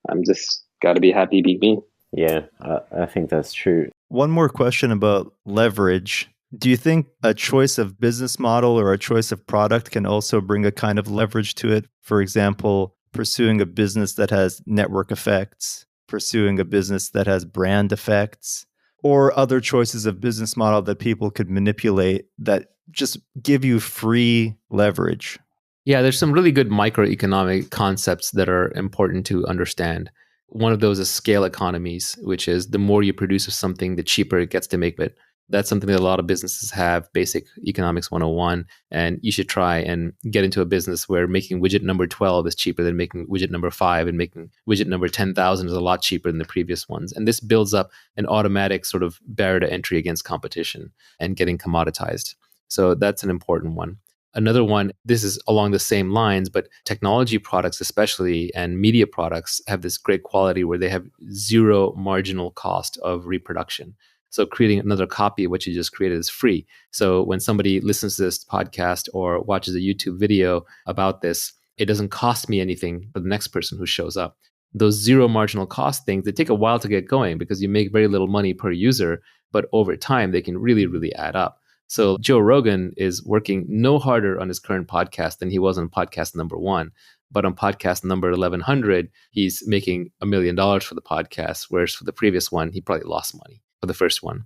I'm just got to be happy being me. Yeah, I think that's true. One more question about leverage. Do you think a choice of business model or a choice of product can also bring a kind of leverage to it? For example, pursuing a business that has network effects, pursuing a business that has brand effects, or other choices of business model that people could manipulate that just give you free leverage? Yeah, there's some really good microeconomic concepts that are important to understand. One of those is scale economies, which is the more you produce of something, the cheaper it gets to make it. That's something that a lot of businesses have, basic economics 101. And you should try and get into a business where making widget number 12 is cheaper than making widget number 5, and making widget number 10,000 is a lot cheaper than the previous ones. And this builds up an automatic sort of barrier to entry against competition and getting commoditized. So that's an important one. Another one, this is along the same lines, but technology products especially and media products have this great quality where they have zero marginal cost of reproduction. So creating another copy of what you just created is free. So when somebody listens to this podcast or watches a YouTube video about this, it doesn't cost me anything for the next person who shows up. Those zero marginal cost things, they take a while to get going because you make very little money per user, but over time they can really, really add up. So Joe Rogan is working no harder on his current podcast than he was on podcast number 1. But on podcast number 1100, he's making $1 million for the podcast, whereas for the previous one, he probably lost money for the first one.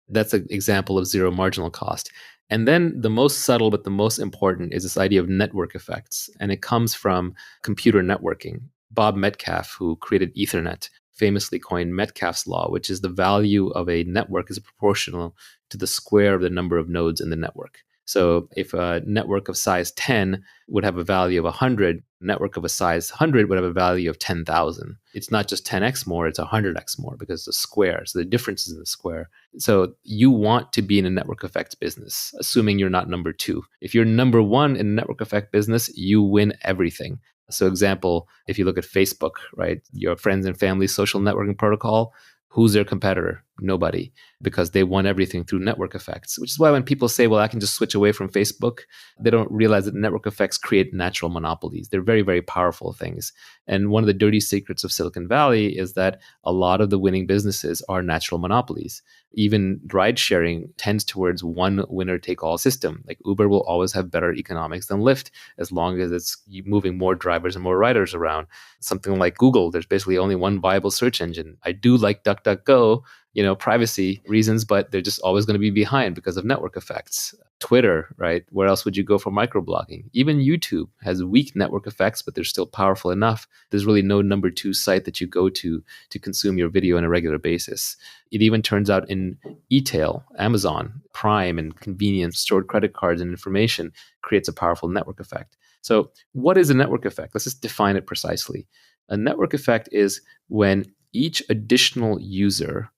That's an example of zero marginal cost. And then the most subtle but the most important is this idea of network effects. And it comes from computer networking. Bob Metcalfe, who created Ethernet, famously coined Metcalfe's law, which is the value of a network is proportional to the square of the number of nodes in the network. So if a network of size 10 would have a value of 100, a network of a size 100 would have a value of 10,000. It's not just 10x more, it's 100x more because it's a square. So the difference is in the square. So you want to be in a network effects business, assuming you're not number 2. If you're number 1 in a network effect business, you win everything. So example, if you look at Facebook, right, your friends and family social networking protocol, who's their competitor? Nobody, because they won everything through network effects, which is why when people say, well, I can just switch away from Facebook, they don't realize that network effects create natural monopolies. They're very, very powerful things. And one of the dirty secrets of Silicon Valley is that a lot of the winning businesses are natural monopolies. Even ride sharing tends towards one winner take all system. Like Uber will always have better economics than Lyft as long as it's moving more drivers and more riders around. Something like Google, there's basically only one viable search engine. I do like DuckDuckGo, privacy reasons, but they're just always going to be behind because of network effects. Twitter, right? Where else would you go for microblogging? Even YouTube has weak network effects, but they're still powerful enough. There's really no number 2 site that you go to consume your video on a regular basis. It even turns out in e-tail, Amazon, Prime, and convenience, stored credit cards and information creates a powerful network effect. So what is a network effect? Let's just define it precisely. A network effect is when each additional user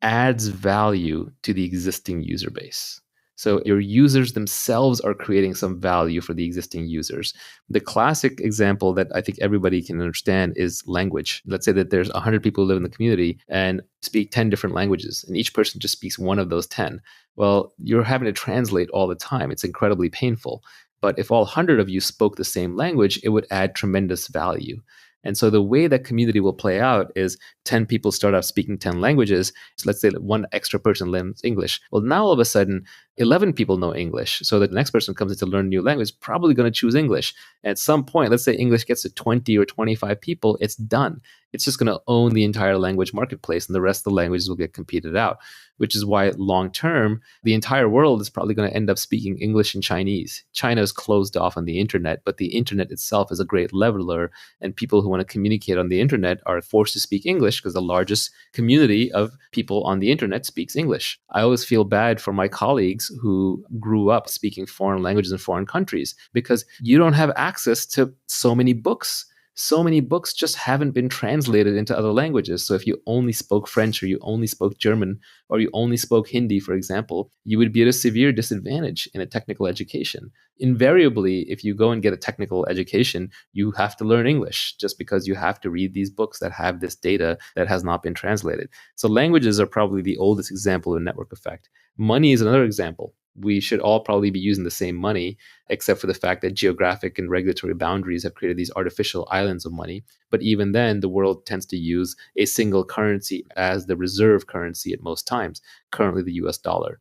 adds value to the existing user base. So your users themselves are creating some value for the existing users. The classic example that I think everybody can understand is language. Let's say that there's 100 people who live in the community and speak 10 different languages, and each person just speaks one of those 10. Well, you're having to translate all the time. It's incredibly painful. But if all 100 of you spoke the same language, it would add tremendous value. And so the way that community will play out is 10 people start out speaking 10 languages. So let's say that one extra person learns English. Well, now all of a sudden, 11 people know English. So the next person comes in to learn a new language, probably going to choose English. At some point, let's say English gets to 20 or 25 people, it's done. It's just going to own the entire language marketplace, and the rest of the languages will get competed out, which is why long term, the entire world is probably going to end up speaking English and Chinese. China is closed off on the internet, but the internet itself is a great leveler, and people who want to communicate on the internet are forced to speak English because the largest community of people on the internet speaks English. I always feel bad for my colleagues who grew up speaking foreign languages in foreign countries because you don't have access to so many books. So many books just haven't been translated into other languages. So if you only spoke French or you only spoke German or you only spoke Hindi, for example, you would be at a severe disadvantage in a technical education. Invariably, if you go and get a technical education, you have to learn English just because you have to read these books that have this data that has not been translated. So languages are probably the oldest example of network effect. Money is another example. We should all probably be using the same money, except for the fact that geographic and regulatory boundaries have created these artificial islands of money. But even then, the world tends to use a single currency as the reserve currency at most times, currently the US dollar.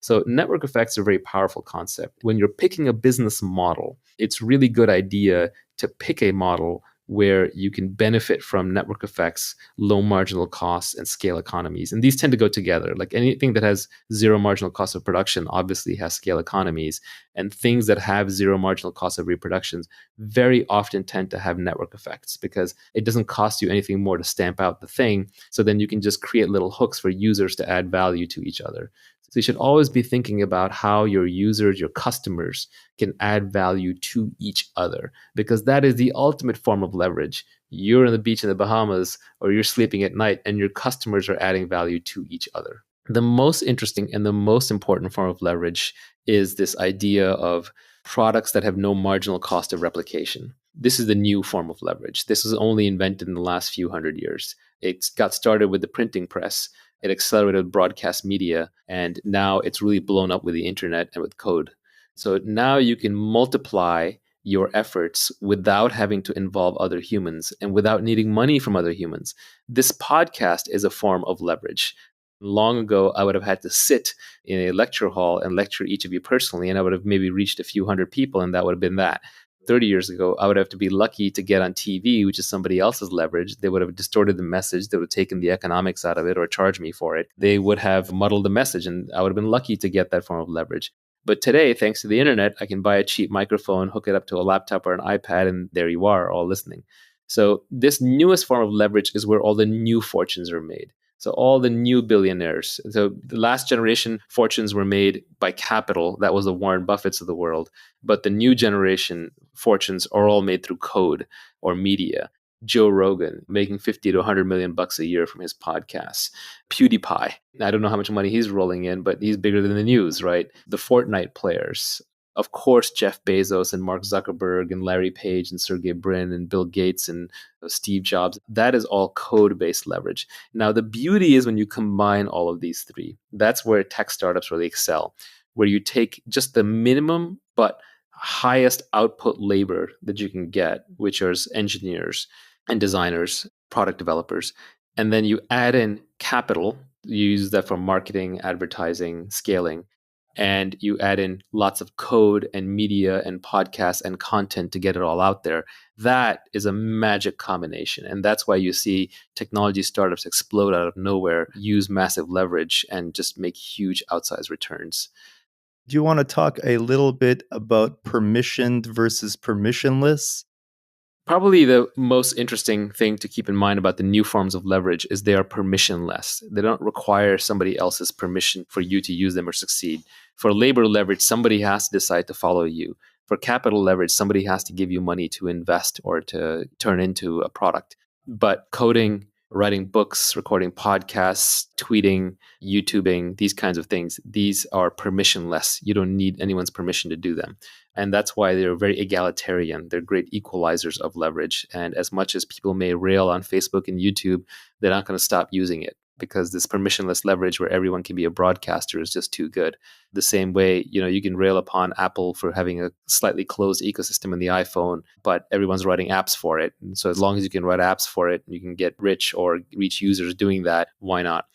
So network effects are a very powerful concept. When you're picking a business model, it's really good idea to pick a model where you can benefit from network effects, low marginal costs, and scale economies. And these tend to go together. Like anything that has zero marginal cost of production obviously has scale economies. And things that have zero marginal cost of reproductions very often tend to have network effects because it doesn't cost you anything more to stamp out the thing. So then you can just create little hooks for users to add value to each other. So you should always be thinking about how your users, your customers can add value to each other, because that is the ultimate form of leverage. You're on the beach in the Bahamas or you're sleeping at night and your customers are adding value to each other. The most interesting and the most important form of leverage is this idea of products that have no marginal cost of replication. This is the new form of leverage. This was only invented in the last few hundred years. It got started with the printing press. It accelerated broadcast media, and now it's really blown up with the internet and with code. So now you can multiply your efforts without having to involve other humans and without needing money from other humans. This podcast is a form of leverage. Long ago, I would have had to sit in a lecture hall and lecture each of you personally, and I would have maybe reached a few hundred people, and that would have been that. 30 years ago, I would have to be lucky to get on TV, which is somebody else's leverage. They would have distorted the message. They would have taken the economics out of it or charged me for it. They would have muddled the message, and I would have been lucky to get that form of leverage. But today, thanks to the internet, I can buy a cheap microphone, hook it up to a laptop or an iPad, and there you are, all listening. So this newest form of leverage is where all the new fortunes are made. So all the new billionaires. So the last generation fortunes were made by capital. That was the Warren Buffetts of the world. But the new generation fortunes are all made through code or media. Joe Rogan making 50 to 100 million bucks a year from his podcasts. PewDiePie. I don't know how much money he's rolling in, but he's bigger than the news, right? The Fortnite players. Of course, Jeff Bezos and Mark Zuckerberg and Larry Page and Sergey Brin and Bill Gates and Steve Jobs. That is all code-based leverage. Now, the beauty is when you combine all of these three. That's where tech startups really excel, where you take just the minimum but highest output labor that you can get, which are engineers and designers, product developers, and then you add in capital. You use that for marketing, advertising, scaling. And you add in lots of code and media and podcasts and content to get it all out there. That is a magic combination. And that's why you see technology startups explode out of nowhere, use massive leverage, and just make huge outsized returns. Do you want to talk a little bit about permissioned versus permissionless? Probably the most interesting thing to keep in mind about the new forms of leverage is they are permissionless. They don't require somebody else's permission for you to use them or succeed. For labor leverage, somebody has to decide to follow you. For capital leverage, somebody has to give you money to invest or to turn into a product. But coding, writing books, recording podcasts, tweeting, YouTubing, these kinds of things. These are permissionless. You don't need anyone's permission to do them. And that's why they're very egalitarian. They're great equalizers of leverage. And as much as people may rail on Facebook and YouTube, they're not going to stop using it, because this permissionless leverage where everyone can be a broadcaster is just too good. The same way, you can rail upon Apple for having a slightly closed ecosystem in the iPhone, but everyone's writing apps for it. And so as long as you can write apps for it, you can get rich or reach users doing that, why not?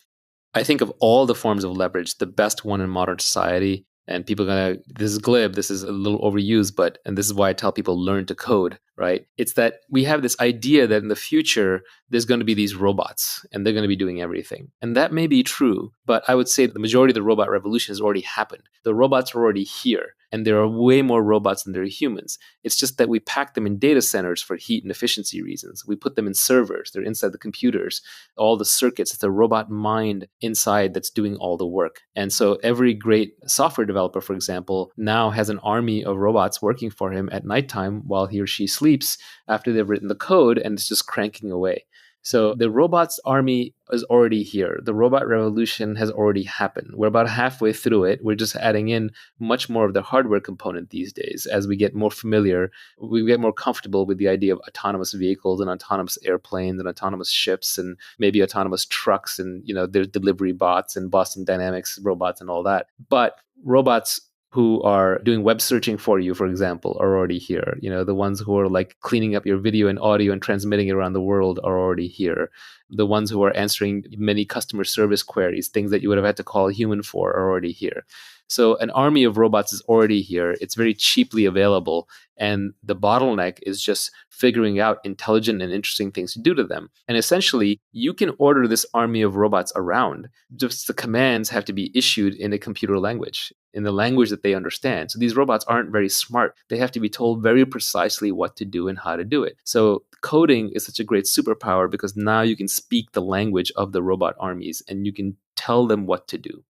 I think of all the forms of leverage, the best one in modern society, and people are going to, this is glib, this is a little overused, and this is why I tell people learn to code, right? It's that we have this idea that in the future, there's going to be these robots and they're going to be doing everything. And that may be true, but I would say the majority of the robot revolution has already happened. The robots are already here, and there are way more robots than there are humans. It's just that we pack them in data centers for heat and efficiency reasons. We put them in servers. They're inside the computers, all the circuits. It's a robot mind inside that's doing all the work. And so every great software developer, for example, now has an army of robots working for him at nighttime while he or she sleeps after they've written the code, and it's just cranking away. So the robots army is already here. The robot revolution has already happened. We're about halfway through it. We're just adding in much more of the hardware component these days. As we get more familiar, we get more comfortable with the idea of autonomous vehicles and autonomous airplanes and autonomous ships and maybe autonomous trucks, and there's delivery bots and Boston Dynamics robots and all that. But robots who are doing web searching for you, for example, are already here. The ones who are like cleaning up your video and audio and transmitting it around the world are already here. The ones who are answering many customer service queries, things that you would have had to call a human for, are already here. So an army of robots is already here. It's very cheaply available. And the bottleneck is just figuring out intelligent and interesting things to do to them. And essentially, you can order this army of robots around. Just the commands have to be issued in a computer language, in the language that they understand. So these robots aren't very smart. They have to be told very precisely what to do and how to do it. So coding is such a great superpower, because now you can speak the language of the robot armies and you can tell them what to do.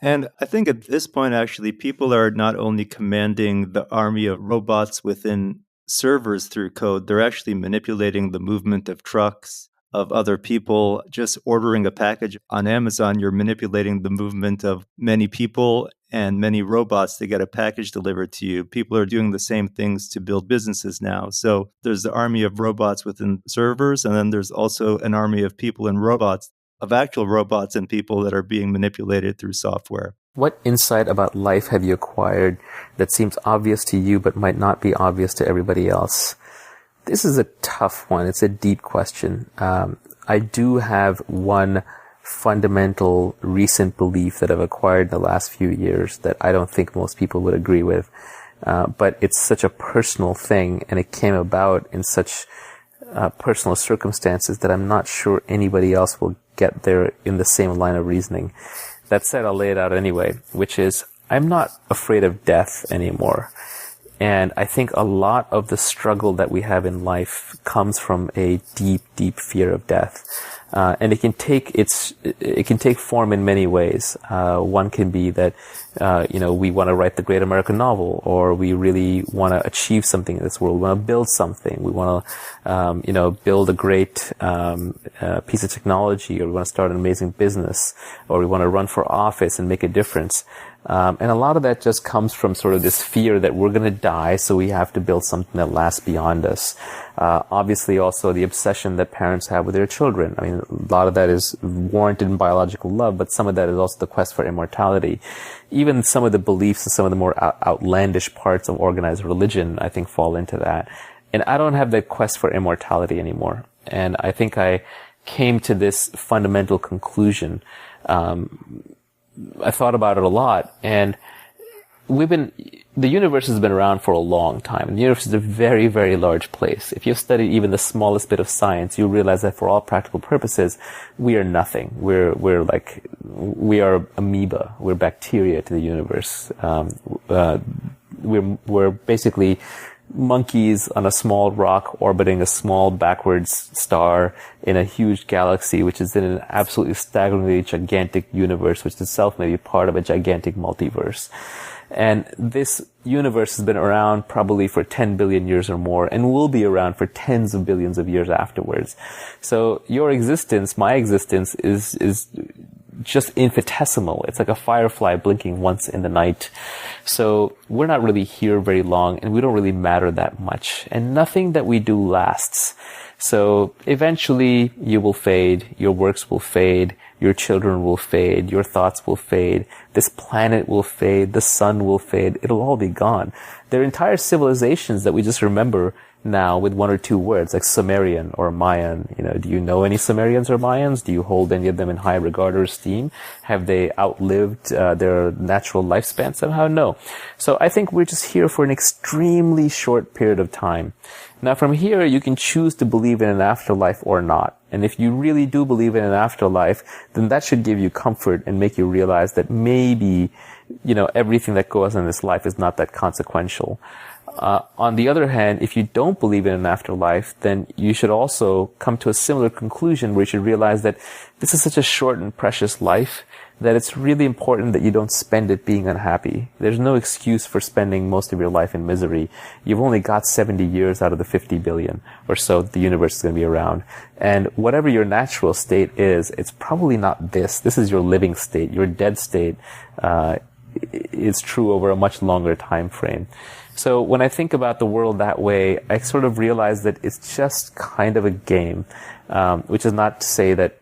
And I think at this point, actually, people are not only commanding the army of robots within servers through code, they're actually manipulating the movement of trucks, of other people. Just ordering a package on Amazon, you're manipulating the movement of many people and many robots to get a package delivered to you. People are doing the same things to build businesses now. So there's the army of robots within servers, and then there's also an army of people and robots, of actual robots and people that are being manipulated through software. What insight about life have you acquired that seems obvious to you but might not be obvious to everybody else? This is a tough one. It's a deep question. I do have one fundamental recent belief that I've acquired in the last few years that I don't think most people would agree with. But it's such a personal thing, and it came about in such personal circumstances that I'm not sure anybody else will get there in the same line of reasoning. That said, I'll lay it out anyway, which is I'm not afraid of death anymore. And I think a lot of the struggle that we have in life comes from a deep, deep fear of death. And it can take form in many ways. One can be that, we want to write the great American novel, or we really want to achieve something in this world. We want to build something. We want to, build a great, piece of technology, or we want to start an amazing business, or we want to run for office and make a difference. And a lot of that just comes from sort of this fear that we're going to die, so we have to build something that lasts beyond us. Obviously also the obsession that parents have with their children. I mean, a lot of that is warranted in biological love, but some of that is also the quest for immortality. Even some of the beliefs and some of the more outlandish parts of organized religion, I think, fall into that. And I don't have that quest for immortality anymore. And I think I came to this fundamental conclusion. I thought about it a lot, and the universe has been around for a long time. The universe is a very, very large place. If you've studied even the smallest bit of science, you realize that for all practical purposes, we are nothing. We are amoeba. We're bacteria to the universe. We're basically monkeys on a small rock orbiting a small backwards star in a huge galaxy, which is in an absolutely staggeringly gigantic universe, which itself may be part of a gigantic multiverse. And this universe has been around probably for 10 billion years or more and will be around for tens of billions of years afterwards. So your existence, my existence, is just infinitesimal. It's like a firefly blinking once in the night. So we're not really here very long, and we don't really matter that much. And nothing that we do lasts. So eventually you will fade, your works will fade, your children will fade, your thoughts will fade, this planet will fade, the sun will fade, it'll all be gone. There are entire civilizations that we just remember now with one or two words, like Sumerian or Mayan. Do you know any Sumerians or Mayans? Do you hold any of them in high regard or esteem? Have they outlived their natural lifespan somehow? No. So I think we're just here for an extremely short period of time. Now from here, you can choose to believe in an afterlife or not. And if you really do believe in an afterlife, then that should give you comfort and make you realize that maybe, everything that goes on in this life is not that consequential. On the other hand, if you don't believe in an afterlife, then you should also come to a similar conclusion where you should realize that this is such a short and precious life that it's really important that you don't spend it being unhappy. There's no excuse for spending most of your life in misery. You've only got 70 years out of the 50 billion or so the universe is going to be around. And whatever your natural state is, it's probably not this. This is your living state. Your dead state is true over a much longer time frame. So when I think about the world that way, I sort of realize that it's just kind of a game, which is not to say that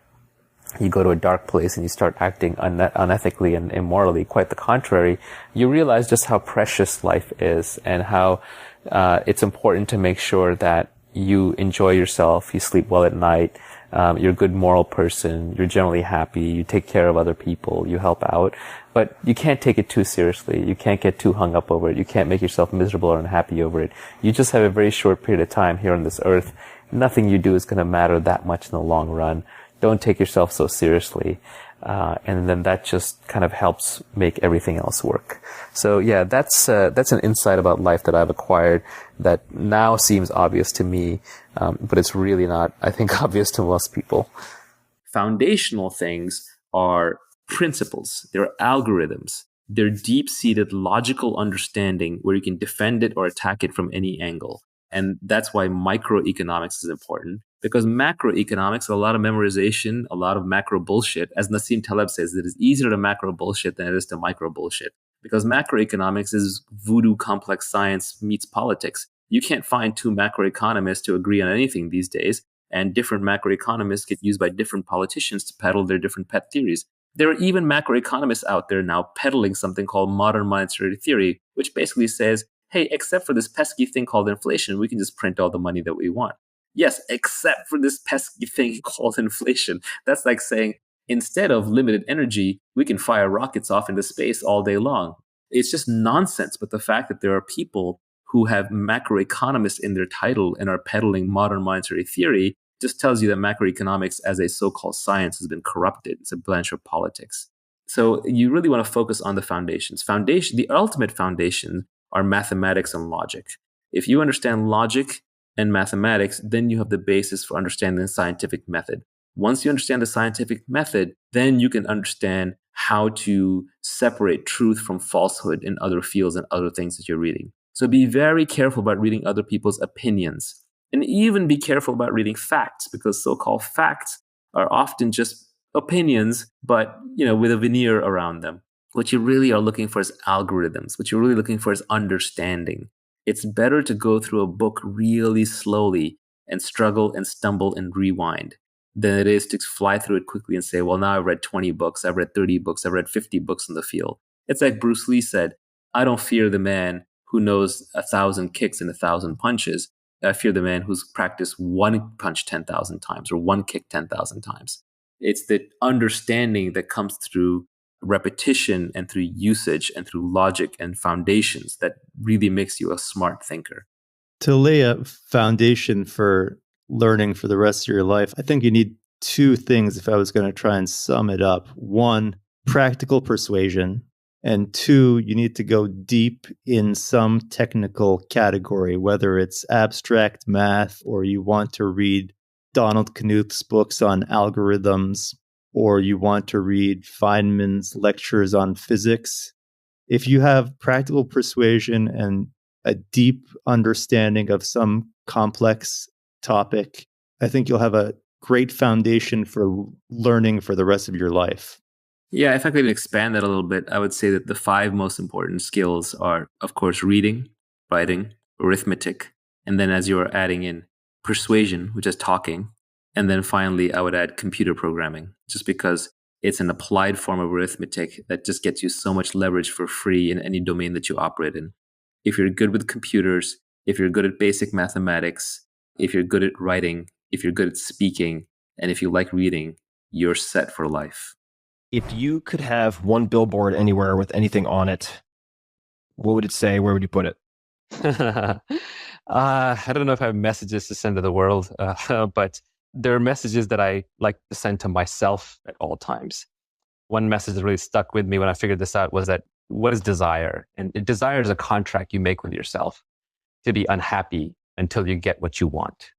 you go to a dark place and you start acting unethically and immorally. Quite the contrary. You realize just how precious life is and how it's important to make sure that you enjoy yourself, you sleep well at night, you're a good moral person, you're generally happy, you take care of other people, you help out. But you can't take it too seriously. You can't get too hung up over it. You can't make yourself miserable or unhappy over it. You just have a very short period of time here on this earth. Nothing you do is going to matter that much in the long run. Don't take yourself so seriously. And then that just kind of helps make everything else work. So yeah, that's an insight about life that I've acquired that now seems obvious to me, but it's really not, I think, obvious to most people. Foundational things are principles. They're algorithms. They're deep-seated logical understanding where you can defend it or attack it from any angle. And that's why microeconomics is important, because macroeconomics, a lot of memorization, a lot of macro bullshit. As Nassim Taleb says, it is easier to macro bullshit than it is to micro bullshit, because macroeconomics is voodoo complex science meets politics. You can't find two macroeconomists to agree on anything these days, and different macroeconomists get used by different politicians to peddle their different pet theories. There are even macroeconomists out there now peddling something called modern monetary theory, which basically says, hey, except for this pesky thing called inflation, we can just print all the money that we want. Yes, except for this pesky thing called inflation. That's like saying, instead of limited energy, we can fire rockets off into space all day long. It's just nonsense. But the fact that there are people who have macroeconomists in their title and are peddling modern monetary theory just tells you that macroeconomics as a so-called science has been corrupted. It's a branch of politics. So you really want to focus on the foundations. The ultimate foundation are mathematics and logic. If you understand logic and mathematics, then you have the basis for understanding the scientific method. Once you understand the scientific method, then you can understand how to separate truth from falsehood in other fields and other things that you're reading. So be very careful about reading other people's opinions. And even be careful about reading facts, because so-called facts are often just opinions, but with a veneer around them. What you really are looking for is algorithms. What you're really looking for is understanding. It's better to go through a book really slowly and struggle and stumble and rewind than it is to fly through it quickly and say, well, now I've read 20 books, I've read 30 books, I've read 50 books in the field. It's like Bruce Lee said, I don't fear the man who knows 1,000 kicks and 1,000 punches. I fear the man who's practiced one punch 10,000 times or one kick 10,000 times. It's the understanding that comes through repetition and through usage and through logic and foundations that really makes you a smart thinker. To lay a foundation for learning for the rest of your life, I think you need two things if I was going to try and sum it up. One, practical persuasion. And two, you need to go deep in some technical category, whether it's abstract math or you want to read Donald Knuth's books on algorithms, or you want to read Feynman's lectures on physics. if you have practical persuasion and a deep understanding of some complex topic, I think you'll have a great foundation for learning for the rest of your life. Yeah, if I could expand that a little bit, I would say that the 5 most important skills are, of course, reading, writing, arithmetic, and then as you're adding in persuasion, which is talking, and then finally I would add computer programming, just because it's an applied form of arithmetic that just gets you so much leverage for free in any domain that you operate in. If you're good with computers, if you're good at basic mathematics, if you're good at writing, if you're good at speaking, and if you like reading, you're set for life. If you could have one billboard anywhere with anything on it, what would it say? Where would you put it? I don't know if I have messages to send to the world, but there are messages that I like to send to myself at all times. One message that really stuck with me when I figured this out was that what is desire? And desire is a contract you make with yourself to be unhappy until you get what you want.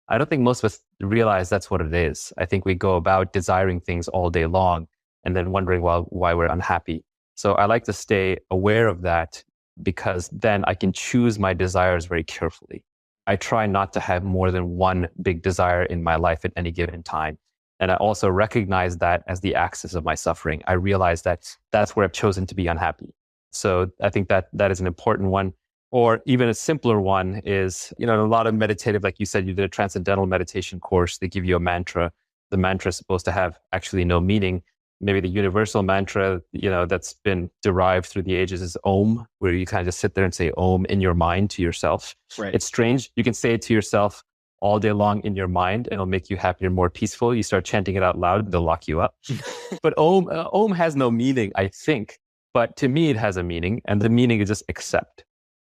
I don't think most of us realize that's what it is. I think we go about desiring things all day long and then wondering why we're unhappy. So I like to stay aware of that because then I can choose my desires very carefully. I try not to have more than one big desire in my life at any given time. And I also recognize that as the axis of my suffering. I realize that that's where I've chosen to be unhappy. So I think that is an important one. Or even a simpler one is, a lot of meditative, like you said, you did a transcendental meditation course. They give you a mantra. The mantra is supposed to have actually no meaning. Maybe the universal mantra, that's been derived through the ages is Om, where you kind of just sit there and say Om in your mind to yourself. Right. It's strange. You can say it to yourself all day long in your mind, and it'll make you happier and more peaceful. You start chanting it out loud, they'll lock you up. But Om has no meaning, I think. But to me, it has a meaning, and the meaning is just accept.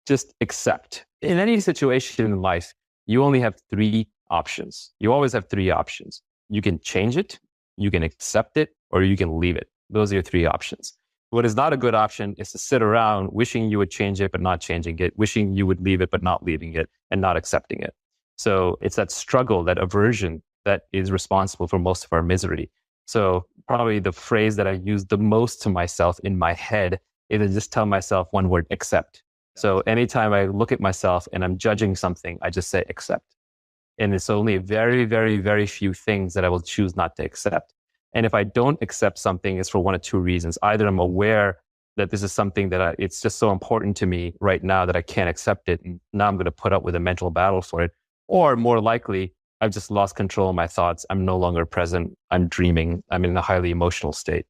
Just accept. In any situation in life, you only have 3 options. You always have 3 options. You can change it, you can accept it, or you can leave it. Those are your 3 options. What is not a good option is to sit around wishing you would change it, but not changing it, wishing you would leave it, but not leaving it, and not accepting it. So it's that struggle, that aversion that is responsible for most of our misery. So probably the phrase that I use the most to myself in my head is to just tell myself one word, accept. So anytime I look at myself and I'm judging something, I just say accept. And it's only very, very, very few things that I will choose not to accept. And if I don't accept something, it's for one of 2 reasons. Either I'm aware that this is something that it's just so important to me right now that I can't accept it. And now I'm going to put up with a mental battle for it. Or more likely, I've just lost control of my thoughts. I'm no longer present. I'm dreaming. I'm in a highly emotional state.